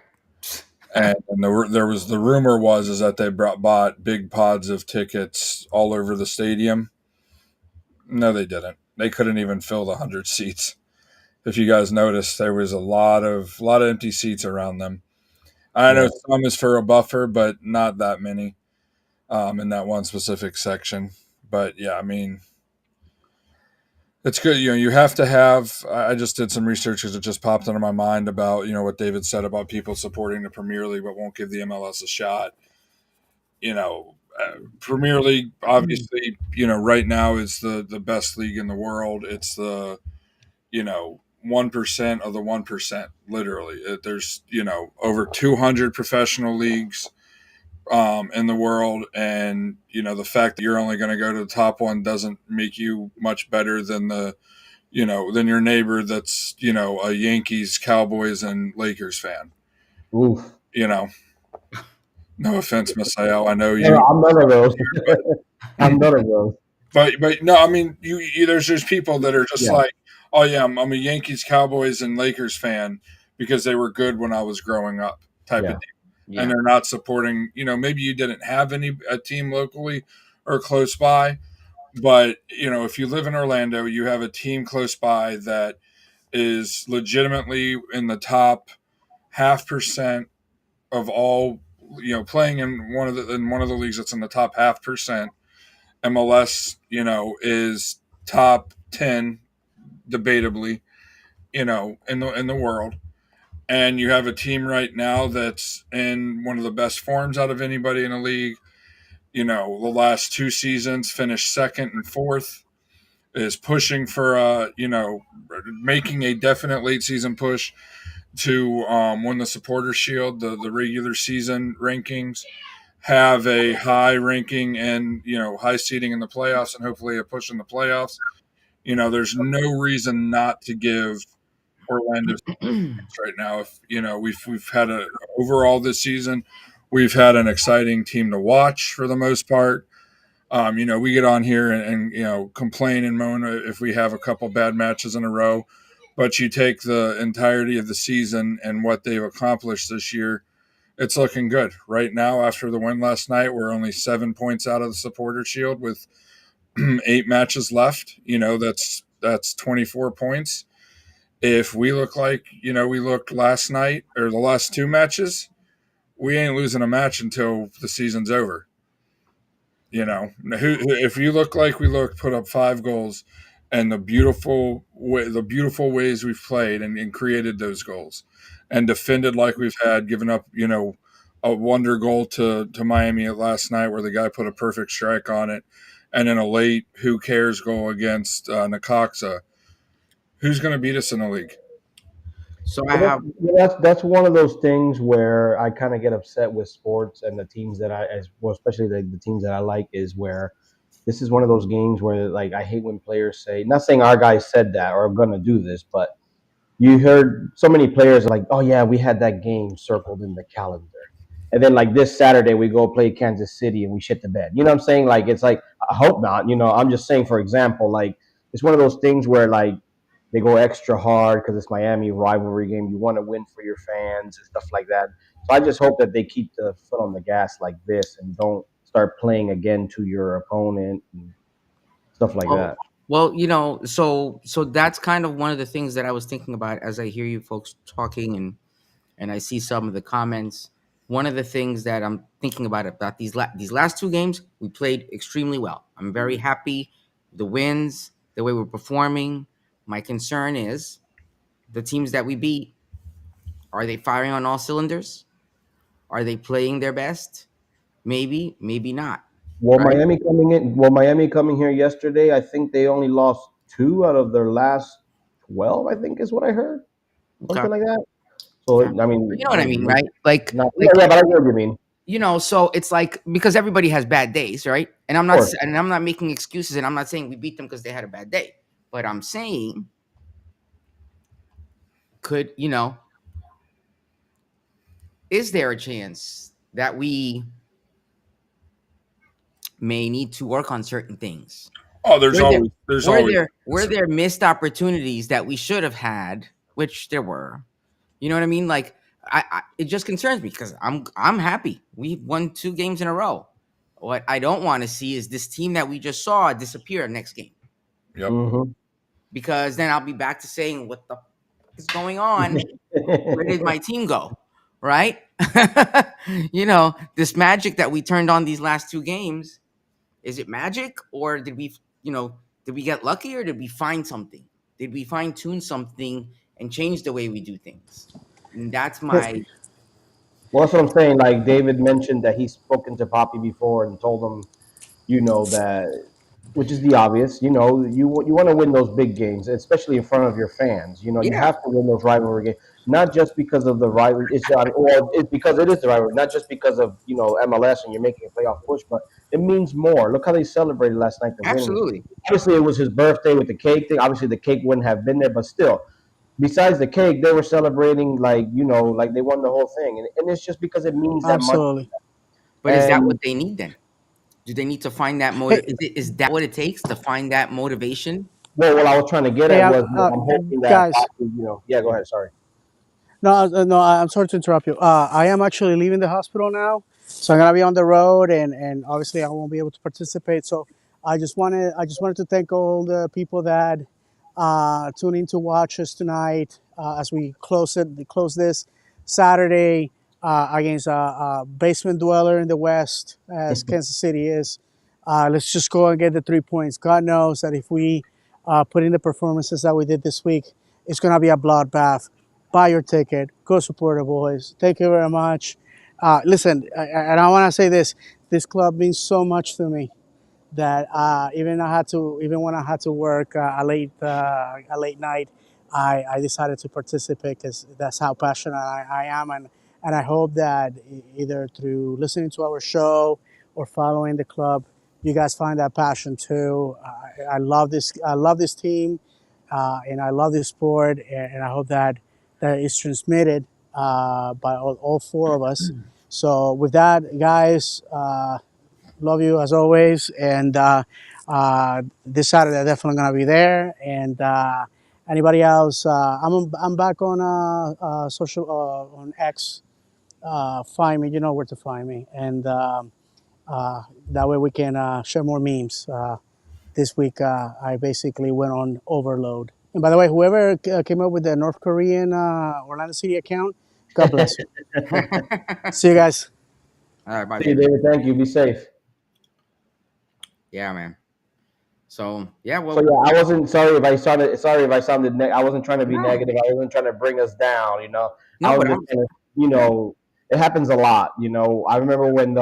And the rumor was that they bought big pods of tickets all over the stadium. No, they didn't. They couldn't even fill the 100 seats. If you guys noticed, there was a lot of empty seats around them. I know some is for a buffer, but not that many in that one specific section. But yeah, I mean, it's good. You have to have. I just did some research because it just popped into my mind about what David said about people supporting the Premier League but won't give the MLS a shot. Premier League obviously, right now is the best league in the world. It's the 1% of the 1%. Literally, there's over 200 professional leagues in the world, and the fact that you're only going to go to the top one doesn't make you much better than than your neighbor that's a Yankees, Cowboys, and Lakers fan. Oof. No offense, Masayo. I know you. No, I'm none of those. I'm none of those. But no, I mean, there's people that are just like, oh yeah, I'm a Yankees, Cowboys, and Lakers fan because they were good when I was growing up, type of deal. Yeah. And they're not supporting. Maybe you didn't have a team locally or close by, but if you live in Orlando, you have a team close by that is legitimately in the top 0.5% of all playing in one of the leagues that's in the top 0.5%. MLS, is top 10, debatably, in the world. And you have a team right now that's in one of the best forms out of anybody in the league. The last 2 seasons finished second and fourth, is pushing for making a definite late season push to win the Supporter Shield, the regular season rankings, have a high ranking and high seeding in the playoffs, and hopefully a push in the playoffs. There's no reason not to give Orlando right now. If we've had overall this season, we've had an exciting team to watch for the most part. We get on here and complain and moan if we have a couple bad matches in a row, but you take the entirety of the season and what they've accomplished this year, it's looking good right now. After the win last night, we're only 7 points out of the Supporter Shield with 8 matches left. That's 24 points. If we look like we looked last night or the last 2 matches, we ain't losing a match until the season's over. If you look like we looked, put up 5 goals, and the beautiful ways we've played and created those goals, and defended like we've had, given up a wonder goal to Miami last night where the guy put a perfect strike on it, and then a late who cares goal against Necaxa. Who's going to beat us in the league? So that's one of those things where I kind of get upset with sports and the teams that especially the teams that I like, is where this is one of those games where, like, I hate when players say, not saying our guys said that or are going to do this, but you heard so many players like, oh yeah, we had that game circled in the calendar. And then like this Saturday we go play Kansas City and we shit the bed. You know what I'm saying? Like, it's like, I hope not. I'm just saying, for example, like, it's one of those things where, like, they go extra hard because it's Miami rivalry game. You want to win for your fans and stuff like that. So I just hope that they keep the foot on the gas like this and don't start playing again to your opponent and stuff like that. Well, so that's kind of one of the things that I was thinking about as I hear you folks talking and I see some of the comments. One of the things that I'm thinking about these last 2 games, we played extremely well. I'm very happy. The wins, the way we're performing. My concern is the teams that we beat. Are they firing on all cylinders? Are they playing their best? Maybe, maybe not. Well, Right? Miami coming here yesterday, I think they only lost 2 out of their last 12, I think is what I heard. Something like that. So, Okay. I mean, You know what I mean, right? Like, yeah, but I get what you mean. So it's like, because everybody has bad days, right? And I'm not making excuses, and I'm not saying we beat them because they had a bad day, but I'm saying, is there a chance that we may need to work on certain things? Oh, there's Were there always were there missed opportunities that we should have had, which there were. You know what I mean? Like it just concerns me because I'm happy. We won 2 games in a row. What I don't want to see is this team that we just saw disappear next game. Yep. Mm-hmm. Because then I'll be back to saying what the is going on. Where did my team go? Right? This magic that we turned on these last 2 games, is it magic or did we get lucky or did we find something? Did we fine tune something and change the way we do things? And that's my Well, that's what I'm saying. Like David mentioned that he's spoken to Poppy before and told him, that, which is the obvious. You want to win those big games, especially in front of your fans. You yeah, have to win those rivalry games, not just because of the rivalry. It's because it is the rivalry, not just because of MLS and you're making a playoff push, but it means more. Look how they celebrated last night. The win. absolutely. Obviously, it was his birthday with the cake thing. Obviously, the cake wouldn't have been there, but still. Besides the cake, they were celebrating like they won the whole thing, and it's just because it means that much. Absolutely. But is that And what they need then? Do they need to find that Hey, is that what it takes to find that motivation? well, what I was trying to get hey, at was I'm hoping that guys. Poppy, yeah, go ahead. Sorry. No, I'm sorry to interrupt you. I am actually leaving the hospital now, so I'm gonna be on the road, and obviously I won't be able to participate. So I just wanted to thank all the people that tune in to watch us tonight as we close this Saturday against a basement dweller in the West, as Kansas City is. Let's just go and get the 3 points. God knows that if we put in the performances that we did this week, it's gonna be a bloodbath. Buy your ticket. Go support the boys. Thank you very much. Listen, and I want to say this: this club means so much to me that even when I had to work a late night, I decided to participate because that's how passionate I am, and I hope that either through listening to our show or following the club, you guys find that passion too. I love this. I love this team, and I love this sport, and I hope that is transmitted by all 4 of us. So with that, guys. Love you as always. And this Saturday, I'm definitely gonna be there. And anybody else, I'm back on social on X. Find me. You know where to find me. And that way we can share more memes. This week, I basically went on overload. And by the way, whoever came up with the North Korean Orlando City account, God bless you. See you guys. All right, bye, See you, baby. David. Thank you. Be safe. Yeah, man. So yeah, So well, yeah, I wasn't sorry if I sounded I wasn't trying to be no, negative. I wasn't trying to bring us down. I no, was but just I'm trying to, it happens a lot. I remember when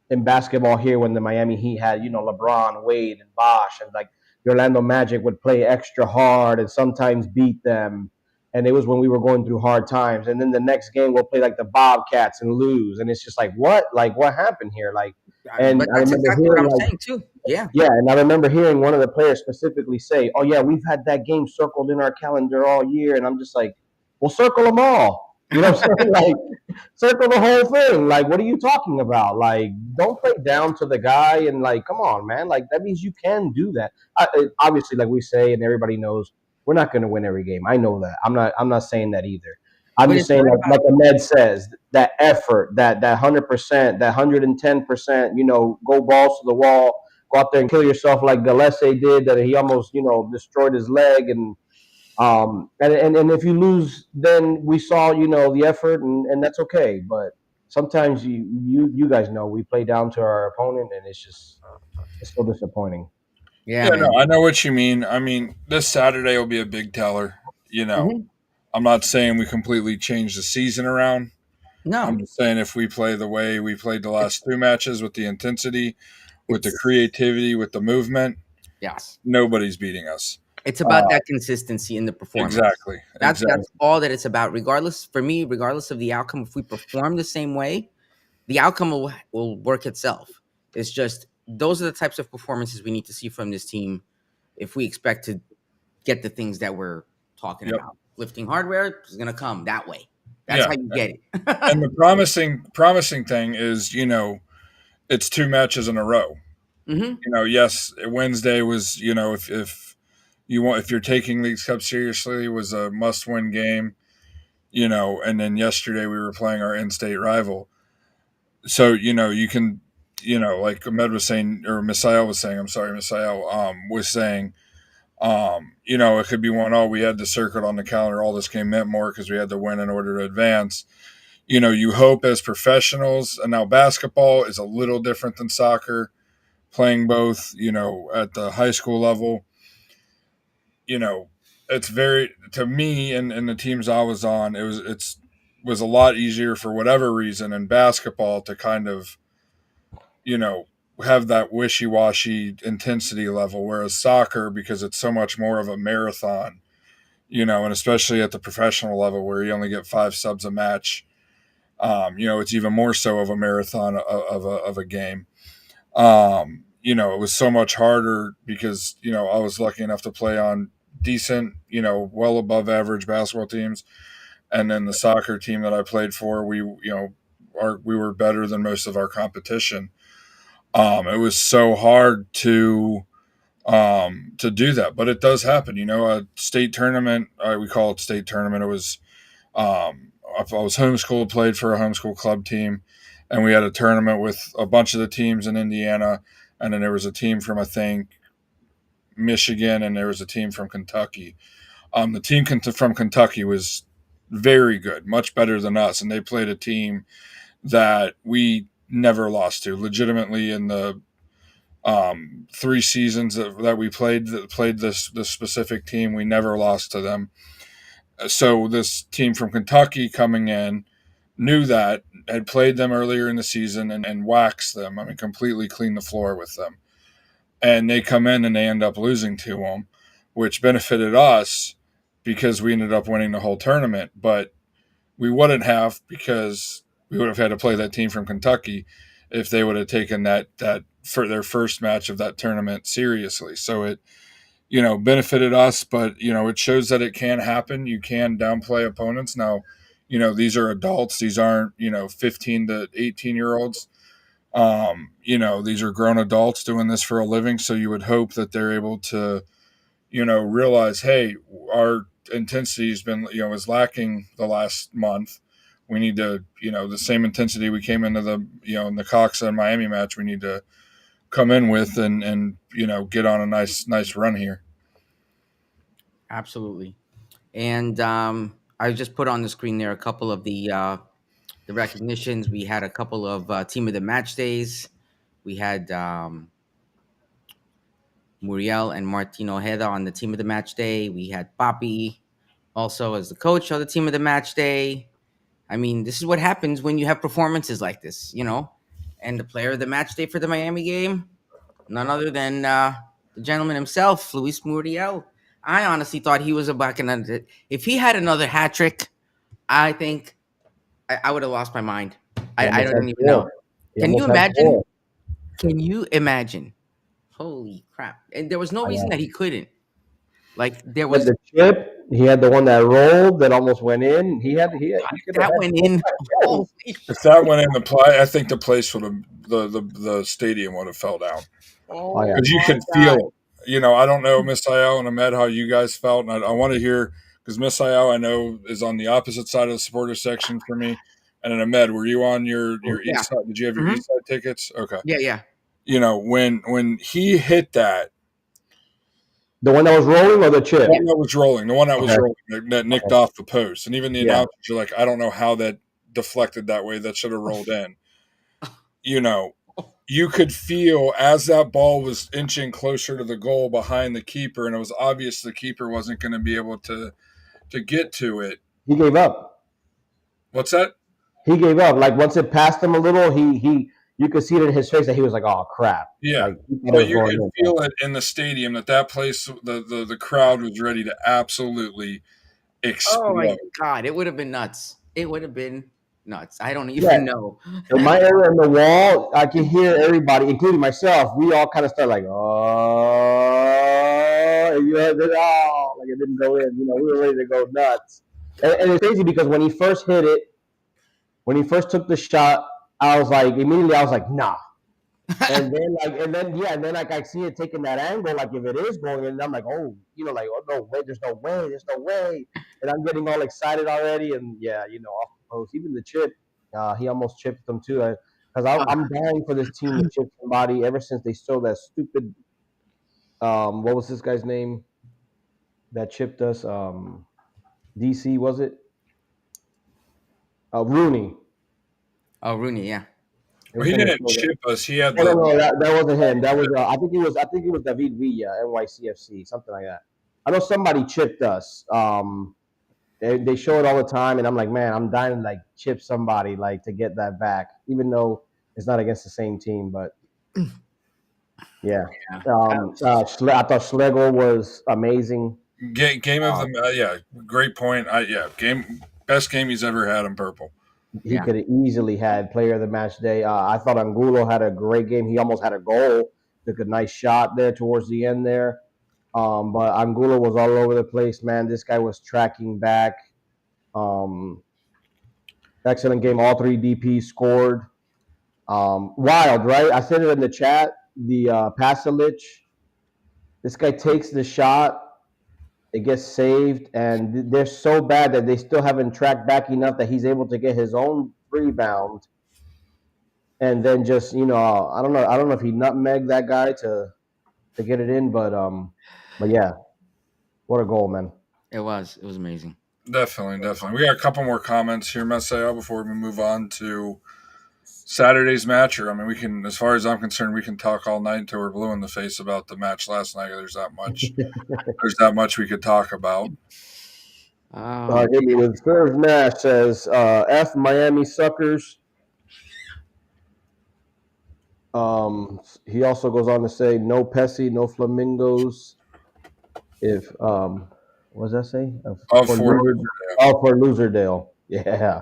in basketball here when the Miami Heat had LeBron, Wade, and Bosh, and like the Orlando Magic would play extra hard and sometimes beat them. And it was when we were going through hard times. And then the next game we'll play like the Bobcats and lose. And it's just like what? Like what happened here? Like, and but I that's remember exactly what hearing I'm like saying too. Yeah. yeah, and I remember hearing one of the players specifically say, "Oh yeah, we've had that game circled in our calendar all year," and I'm just like, "Well, circle them all." You know what I'm saying? Like, circle the whole thing. Like, what are you talking about? Like, don't play down to the guy and like, come on, man. Like, that means you can do that. Obviously, like we say, and everybody knows, we're not going to win every game. I know that. I'm not saying that either. I'm But just it's saying, not like about Ahmed says, that effort, that 100%, that 110%. Go balls to the wall, go out there and kill yourself like Gillespie did. That he almost, destroyed his leg, and if you lose, then we saw, the effort, and that's okay. But sometimes you guys know we play down to our opponent, and it's so disappointing. yeah, Yeah, no, man. I know what you mean. I mean, this Saturday will be a big teller. Hmm. I'm not saying we completely change the season around. No, I'm just saying if we play the way we played the it's last 2 matches with the intensity, with the it's creativity, with the movement, yes. nobody's beating us. It's about that consistency in the performance. Exactly. That's Exactly. all that it's about. Regardless, for me, regardless of the outcome, if we perform the same way, the outcome will work itself. It's just those are the types of performances we need to see from this team if we expect to get the things that we're talking Yep. about. Lifting hardware is gonna come that way. That's Yeah. how you get it. And the promising thing is, it's 2 matches in a row. Yes, Wednesday was, if if you're taking Leagues Cup seriously, it was a must-win game. And then yesterday we were playing our in-state rival. So, you can, like Ahmed was saying, or Misael was saying, I'm sorry, Misael was saying, it could be 1-0. We had the circuit on the calendar. All this game meant more because we had to win in order to advance. You hope as professionals, and now basketball is a little different than soccer, playing both, at the high school level. It's very, to me, and the teams I was on, it was a lot easier for whatever reason in basketball to kind of, have that wishy-washy intensity level, whereas soccer, because it's so much more of a marathon, and especially at the professional level where you only get 5 subs a match, it's even more so of a marathon of a game. It was so much harder because, I was lucky enough to play on decent, well above average basketball teams. And then the soccer team that I played for, we were better than most of our competition. It was so hard to do that, but it does happen. A state tournament, we call it state tournament. It was, I was homeschooled, played for a homeschool club team, and we had a tournament with a bunch of the teams in Indiana, and then there was a team from, I think, Michigan, and there was a team from Kentucky. The team from Kentucky was very good, much better than us, and they played a team that we never lost to. Legitimately, in the 3 seasons that we played this specific team, we never lost to them. So this team from Kentucky coming in knew that, had played them earlier in the season and waxed them. I mean, completely cleaned the floor with them. And they come in and they end up losing to them, which benefited us because we ended up winning the whole tournament. But we wouldn't have, because we would have had to play that team from Kentucky if they would have taken that for their first match of that tournament seriously. So it, benefited us, but, it shows that it can happen. You can downplay opponents. Now, these are adults. These aren't, 15 to 18-year-olds. These are grown adults doing this for a living. So you would hope that they're able to, realize, hey, our intensity has been, is lacking the last month. We need to, the same intensity we came into the, in the Cox and Miami match, we need to come in with and get on a nice run here. Absolutely. And I just put on the screen there a couple of the recognitions. We had a couple of team of the match days. We had Muriel and Martino Ojeda on the team of the match day. We had Papi also as the coach of the team of the match day. I mean, this is what happens when you have performances like this, And the player of the match day for the Miami game, none other than the gentleman himself, Luis Muriel. I honestly thought he was about to. If he had another hat trick, I think I would have lost my mind. I don't even know. Can you imagine? Can you imagine? Holy crap! And there was no reason that he couldn't. Like there was the chip. He had the one that rolled that almost went in. He that went in. If that went in the play, I think the place would have the stadium would have fell down. Because you could feel it. I don't know, Misael and Ahmed, how you guys felt, and I want to hear, because Misael I know is on the opposite side of the supporter section for me, and then Ahmed, were you on your east side? Did you have your east side tickets? Okay. Yeah. When he hit that. The one that was rolling or the chip? The one that was rolling. The one that was rolling that nicked off the post. And even the announcers are like, I don't know how that deflected that way. That should have rolled in. You could feel as that ball was inching closer to the goal behind the keeper, and it was obvious the keeper wasn't going to be able to get to it. He gave up. What's that? He gave up. Like once it passed him a little, you could see it in his face that he was like, "Oh crap!" Yeah, but you could feel it in the stadium that place, the crowd was ready to absolutely explode. Oh my God! It would have been nuts. It would have been nuts. I don't even know. In my area on the wall, I can hear everybody, including myself. We all kind of start like, "Oh," and like it didn't go in. We were ready to go nuts. And it's crazy because when he first hit it, when he first took the shot, I was like, nah, And then I see it taking that angle, like if it is going in, I'm like, oh, like, oh no way, there's no way, and I'm getting all excited already, and yeah, off the post, even the chip, he almost chipped them too, because I'm dying for this team to chip somebody ever since they stole that stupid, what was this guy's name that chipped us, DC was it? Rooney. Oh, Rooney, yeah. Well, he didn't chip us. He had No, that wasn't him. That was I think it was David Villa, NYCFC, something like that. I know somebody chipped us. They show it all the time, and I'm like, man, I'm dying to like chip somebody like to get that back, even though it's not against the same team. But yeah, I thought Schlegel was amazing. Game of the great point. Best game he's ever had in purple. He could have easily had player of the match day. I thought Angulo had a great game. He almost had a goal. Took a nice shot there towards the end there. But Angulo was all over the place, man. This guy was tracking back. Excellent game. All three DPs scored. Wild, right? I said it in the chat. The Pasalic. This guy takes the shot. It gets saved, and they're so bad that they still haven't tracked back enough that he's able to get his own rebound, and then just I don't know if he nutmegged that guy to get it in, but yeah, what a goal, man! It was amazing. Definitely. We got a couple more comments here, Maseo, before we move on to Saturday's match. I mean, we can, as far as I'm concerned, we can talk all night until we're blue in the face about the match last night. There's that much we could talk about. The first match says F Miami suckers. He also goes on to say no Pessy, no flamingos. If what does that say? For Loserdale. Yeah.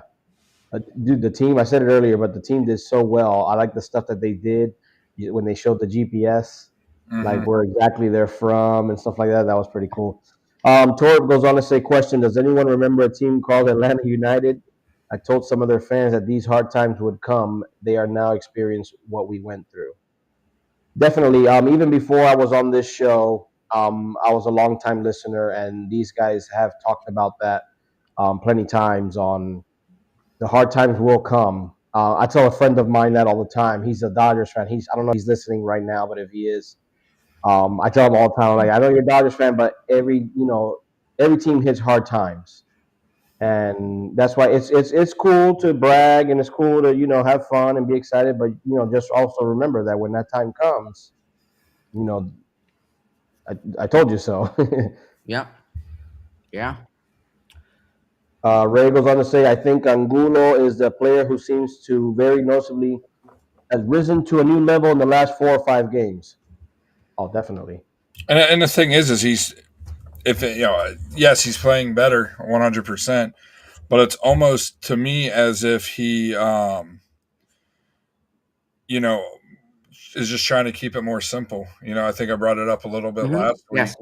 Dude, the team, I said it earlier, but the team did so well. I like the stuff that they did when they showed the GPS, like where exactly they're from and stuff like that. That was pretty cool. Torb goes on to say, question, does anyone remember a team called Atlanta United? I told some of their fans that these hard times would come. They are now experiencing what we went through. Definitely. Even before I was on this show, I was a longtime listener, and these guys have talked about that plenty times on the hard times will come. I tell a friend of mine that all the time. He's a Dodgers fan. I don't know if he's listening right now, but if he is, I tell him all the time, like, I know you're a Dodgers fan, but every team hits hard times. And that's why it's cool to brag and it's cool to, have fun and be excited. But, just also remember that when that time comes, I told you so. Yeah. Ray goes on to say, I think Angulo is the player who seems to very noticeably has risen to a new level in the last 4 or 5 games. Oh, definitely. And the thing is he's he's playing better 100%, but it's almost to me as if he, is just trying to keep it more simple. I think I brought it up a little bit last week. Yes,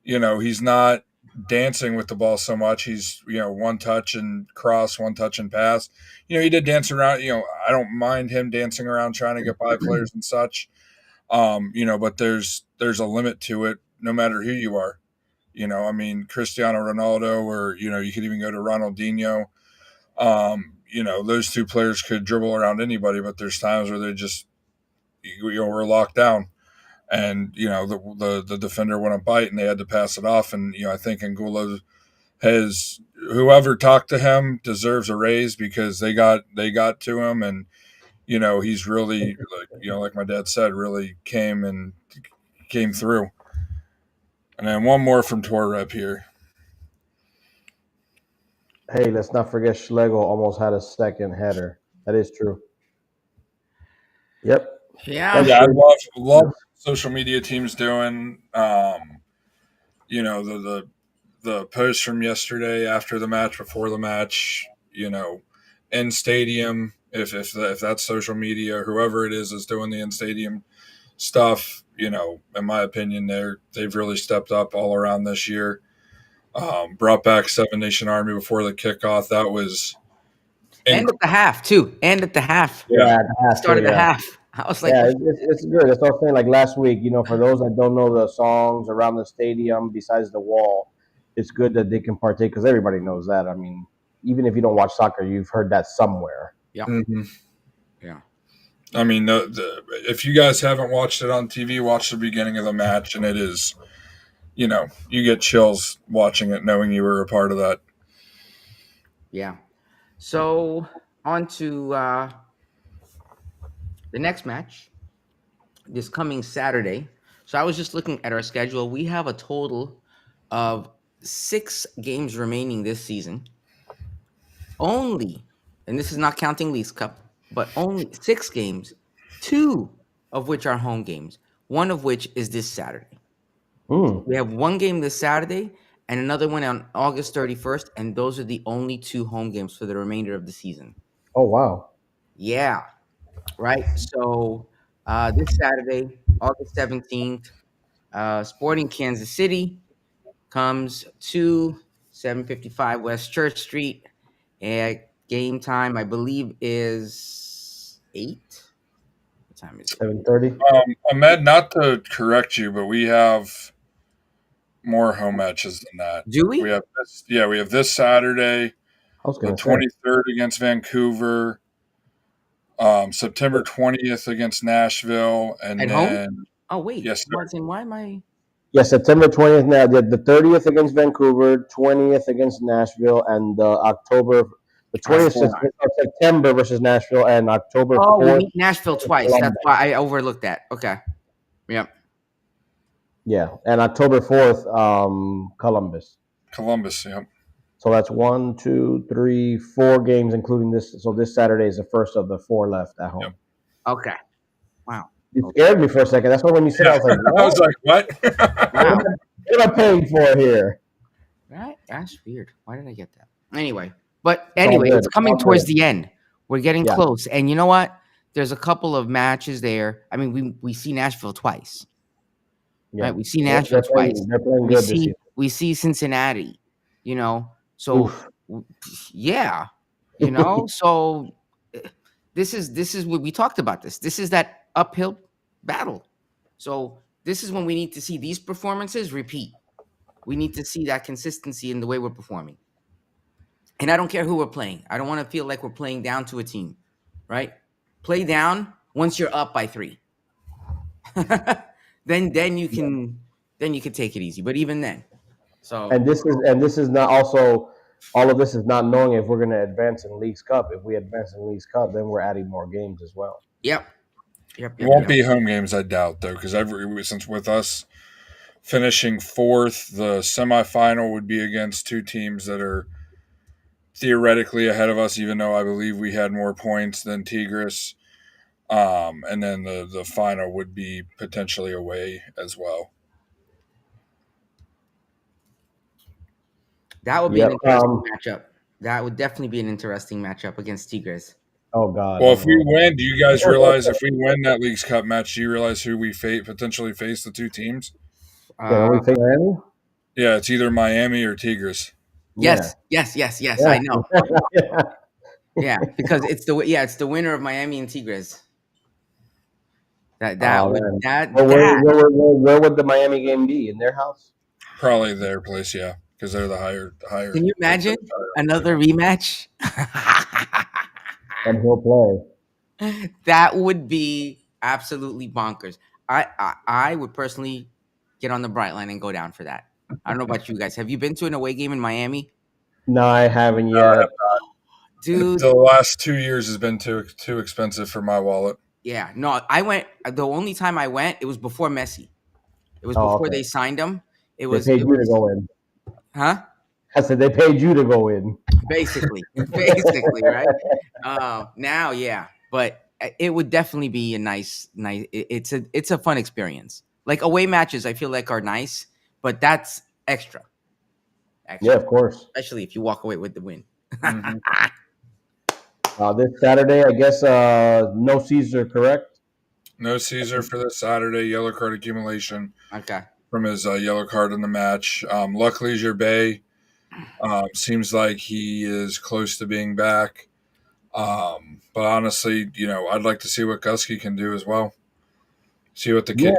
you did. He's not dancing with the ball so much. He's, one touch and cross, one touch and pass. He did dance around. I don't mind him dancing around trying to get by players and such. But there's a limit to it no matter who you are. Cristiano Ronaldo, or, you could even go to Ronaldinho. Those two players could dribble around anybody, but there's times where they just, were locked down. And the defender wouldn't bite, and they had to pass it off. And I think Angulo has, whoever talked to him deserves a raise because they got to him, and he's really, like my dad said, really came through. And then one more from Torrep here. Hey, let's not forget Schlegel almost had a second header. That is true. Yep. Yeah. I love social media teams doing. The post from yesterday after the match, before the match, in stadium. If that's social media, whoever it is doing the in stadium stuff, in my opinion, they've really stepped up all around this year. Brought back Seven Nation Army before the kickoff. That was and at the half too. And at the half. Yeah. Started the half. I was like, Yeah, it's good. That's what I was saying. Like last week, for those that don't know the songs around the stadium besides the wall, it's good that they can partake because everybody knows that. I mean, even if you don't watch soccer, you've heard that somewhere. yeah, Mm-hmm. yeah, I mean, if you guys haven't watched it on TV, watch the beginning of the match, and it is, you get chills watching it, knowing you were a part of that. yeah. So on to the next match this coming Saturday. So I was just looking at our schedule. We have a total of 6 games remaining this season. Only, and this is not counting Leagues Cup, but only 6 games, 2 of which are home games, one of which is this Saturday. Hmm. We have one game this Saturday and another one on August 31st, and those are the only 2 home games for the remainder of the season. Oh wow. Yeah, right. So this Saturday, August 17th, Sporting Kansas City comes to 755 West Church Street. And game time, I believe, is 8. What time is it? 7:30. Ahmed, not to correct you, but we have more home matches than that. Do we? We have this Saturday, I was the gonna say. 23rd against Vancouver, September 20th against Nashville, and At then home? Oh, wait. yes, sir. Martin, why am I? Yeah, September 20th. Now the 30th against Vancouver, 20th against Nashville, and the 20th hold of September versus Nashville, and October Oh, we 4th. meet Nashville twice. Columbus. That's why I overlooked that. Okay. Yep. Yeah, and October 4th, Columbus. Columbus. Yep. So that's 1, 2, 3, 4 games, including this. So this Saturday is the first of the 4 left at home. Yep. Okay. Wow. You scared me for a second. That's why when you said, I was like, I was like, what? Wow. what am I paying for here? Right? That's weird. Why did I get that? Anyway, but all anyway, good. it's coming All towards good. the end. We're getting Yeah. close. And you know what? There's a couple of matches there. I mean, we see Nashville twice. Yeah. Right? We see They're Nashville playing- twice. They're playing We good this see season. we see Cincinnati, So Oof. yeah, so this is what we talked about this. This is that uphill battle. So this is when we need to see these performances repeat. We need to see that consistency in the way we're performing. And I don't care who we're playing. I don't want to feel like we're playing down to a team, right? Play down once you're up by 3. then you can take it easy. But even then, so And this is not also, all of this is not knowing if we're going to advance in Leagues Cup. If we advance in Leagues Cup, then we're adding more games as well. yep. It won't be home games, I doubt, though, because since with us finishing 4th, the semifinal would be against 2 teams that are theoretically ahead of us, even though I believe we had more points than Tigres. And then the final would be potentially away as well. That would be an Yep, interesting matchup. That would definitely be an interesting matchup against Tigres. Oh God. Well, if we win, do you guys realize if we win that Leagues Cup match, do you realize who we potentially face the 2 teams? Yeah, we face Miami? Yeah, it's either Miami or Tigres. Yes. I know. Yeah, because it's the winner of Miami and Tigres. Where would the Miami game be? In their house? Probably their place, yeah, because they're the higher. Can you imagine another rematch? And he'll play. That would be absolutely bonkers. I would personally get on the bright line and go down for that. I don't know about you guys. Have you been to an away game in Miami? No, I haven't yet. Dude, the last 2 years has been too expensive for my wallet. Yeah, no, I went. The only time I went, it was before Messi. It was before they signed him. It was. They paid you to go in. Huh? I said they paid you to go in. Basically, right? Now, yeah, but it would definitely be a nice. It's a fun experience. Like away matches, I feel like are nice, but that's extra. Yeah, of course. Especially if you walk away with the win. Mm-hmm. This Saturday, I guess, no Caesar, correct? No Caesar for this Saturday. Yellow card accumulation. Okay. From his yellow card in the match. Luckily, Gervais seems like he is close to being back. But honestly, I'd like to see what Gusky can do as well. See what the Yeah, kid.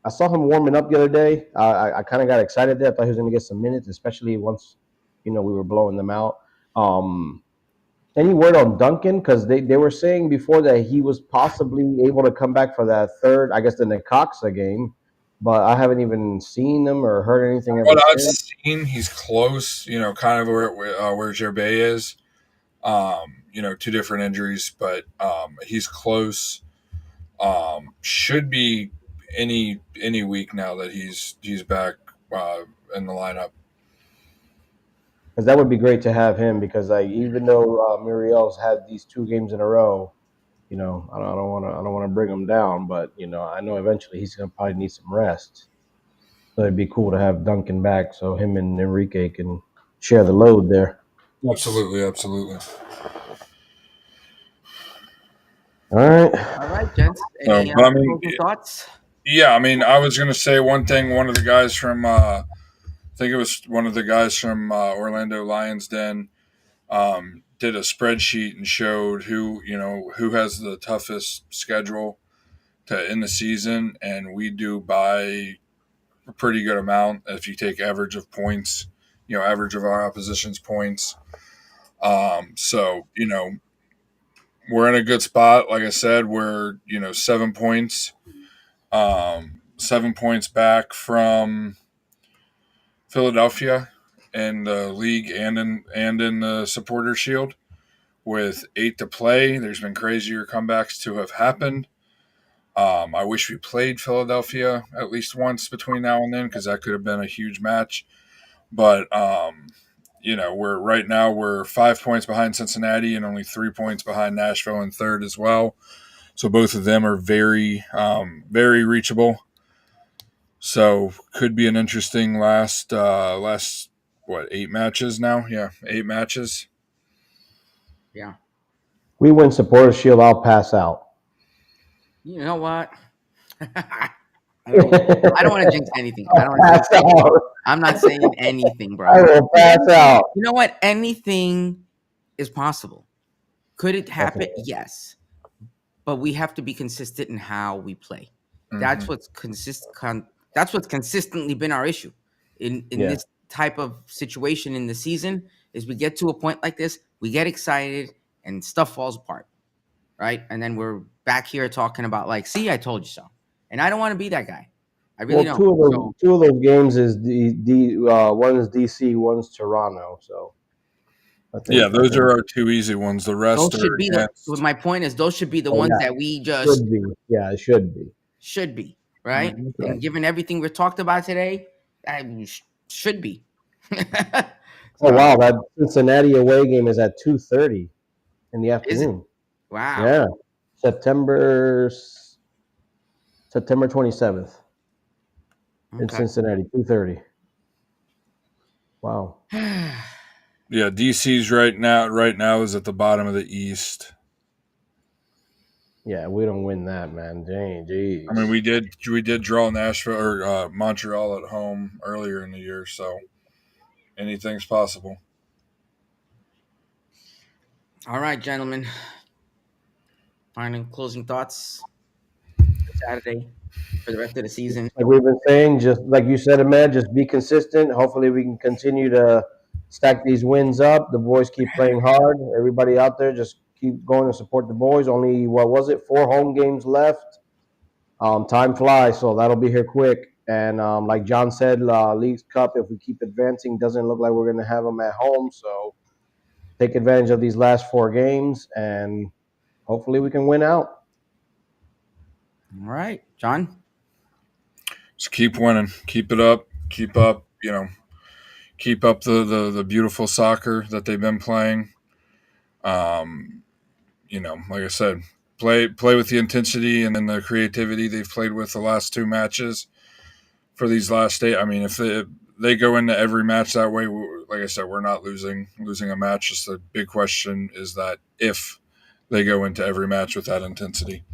I saw him warming up the other day. I kind of got excited there. I thought he was going to get some minutes, especially once we were blowing them out. Any word on Duncan? Because they were saying before that he was possibly able to come back for that third, I guess, the Necaxa game, but I haven't even seen him or heard anything ever What I've since. seen, he's close. Kind of where Gerbet is. Two different injuries, but he's close. Should be any week now that he's back in the lineup. Because that would be great to have him. Because even though Muriel's had these 2 games in a row, I don't want to bring him down, but I know eventually he's gonna probably need some rest. So it'd be cool to have Duncan back, so him and Enrique can share the load there. Absolutely. All right. All right, gents. Any closing thoughts? Yeah, I was going to say one thing. One of the guys from, I think it was one of the guys from Orlando Lions Den, did a spreadsheet and showed who has the toughest schedule to end the season, and we do by a pretty good amount if you take average of points, average of our opposition's points. So we're in a good spot. Like I said, we're 7 points, 7 points back from Philadelphia in the league and in the Supporter Shield, with 8 to play. There's been crazier comebacks to have happened. I wish we played Philadelphia at least once between now and then, because that could have been a huge match. But we're 5 points behind Cincinnati and only 3 points behind Nashville in third as well. So both of them are very, very reachable. So could be an interesting last 8 matches now? Yeah, 8 matches. Yeah. We win Supporter Shield, I'll pass out. You know what? I don't want to jinx anything. I don't want to jinx anything. I'm not saying anything, bro. I will pass out. You know what? Anything is possible. Could it happen? Okay. Yes. But we have to be consistent in how we play. Mhm. That's what's that's what's consistently been our issue in this type of situation in the season. Is we get to a point like this, we get excited and stuff falls apart, right? And then we're back here talking about see, I told you so. And I don't want to be that guy. I really don't. Two of those games is one is DC, one's Toronto. So those are our 2 easy ones. The rest those should be my point is those should be the ones that we just should be. Yeah, it should be. Should be, right? Mm-hmm. And given everything we talked about today, should be. Oh wow, that Cincinnati away game is at 2:30 in the afternoon. Wow. Yeah, September 27th in Cincinnati, 2:30. Wow. Yeah, DC's right now is at the bottom of the East. Yeah, we don't win that, man. Jeez. We did draw Nashville or Montreal at home earlier in the year, so anything's possible. All right, gentlemen. Final closing thoughts for Saturday, for the rest of the season. Like we've been saying, just like you said, man, just be consistent. Hopefully we can continue to stack these wins up. The boys keep playing hard. Everybody out there, just keep going and support the boys. Only, 4 home games left. Time flies, so that'll be here quick. And like John said, Leagues Cup, if we keep advancing, doesn't look like we're going to have them at home. So take advantage of these last 4 games, and hopefully we can win out. All right, John? Just keep winning. Keep it up. Keep up, keep up the beautiful soccer that they've been playing. Like I said, play with the intensity and then the creativity they've played with the last 2 matches for these last 8. If they go into every match that way, like I said, we're not losing a match. Just the big question is that if they go into every match with that intensity.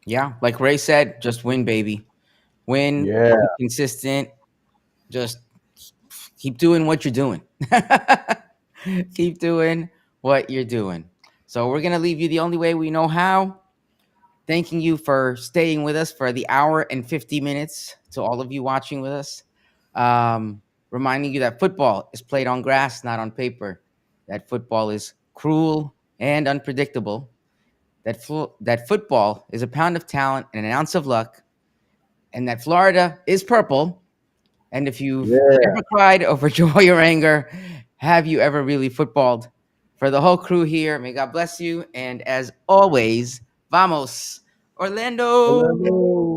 Yeah, like Ray said, just win, baby. Win, Yeah. be consistent, just keep doing what you're doing. Keep doing what you're doing. So we're gonna leave you the only way we know how. Thanking you for staying with us for the hour and 50 minutes. To all of you watching with us, reminding you that football is played on grass, not on paper. That football is cruel and unpredictable. That football is a pound of talent and an ounce of luck, and that Florida is purple. And if you've Yeah. ever cried over joy or anger, have you ever really footballed? For the whole crew here, may God bless you. And as always, vamos, Orlando! Orlando.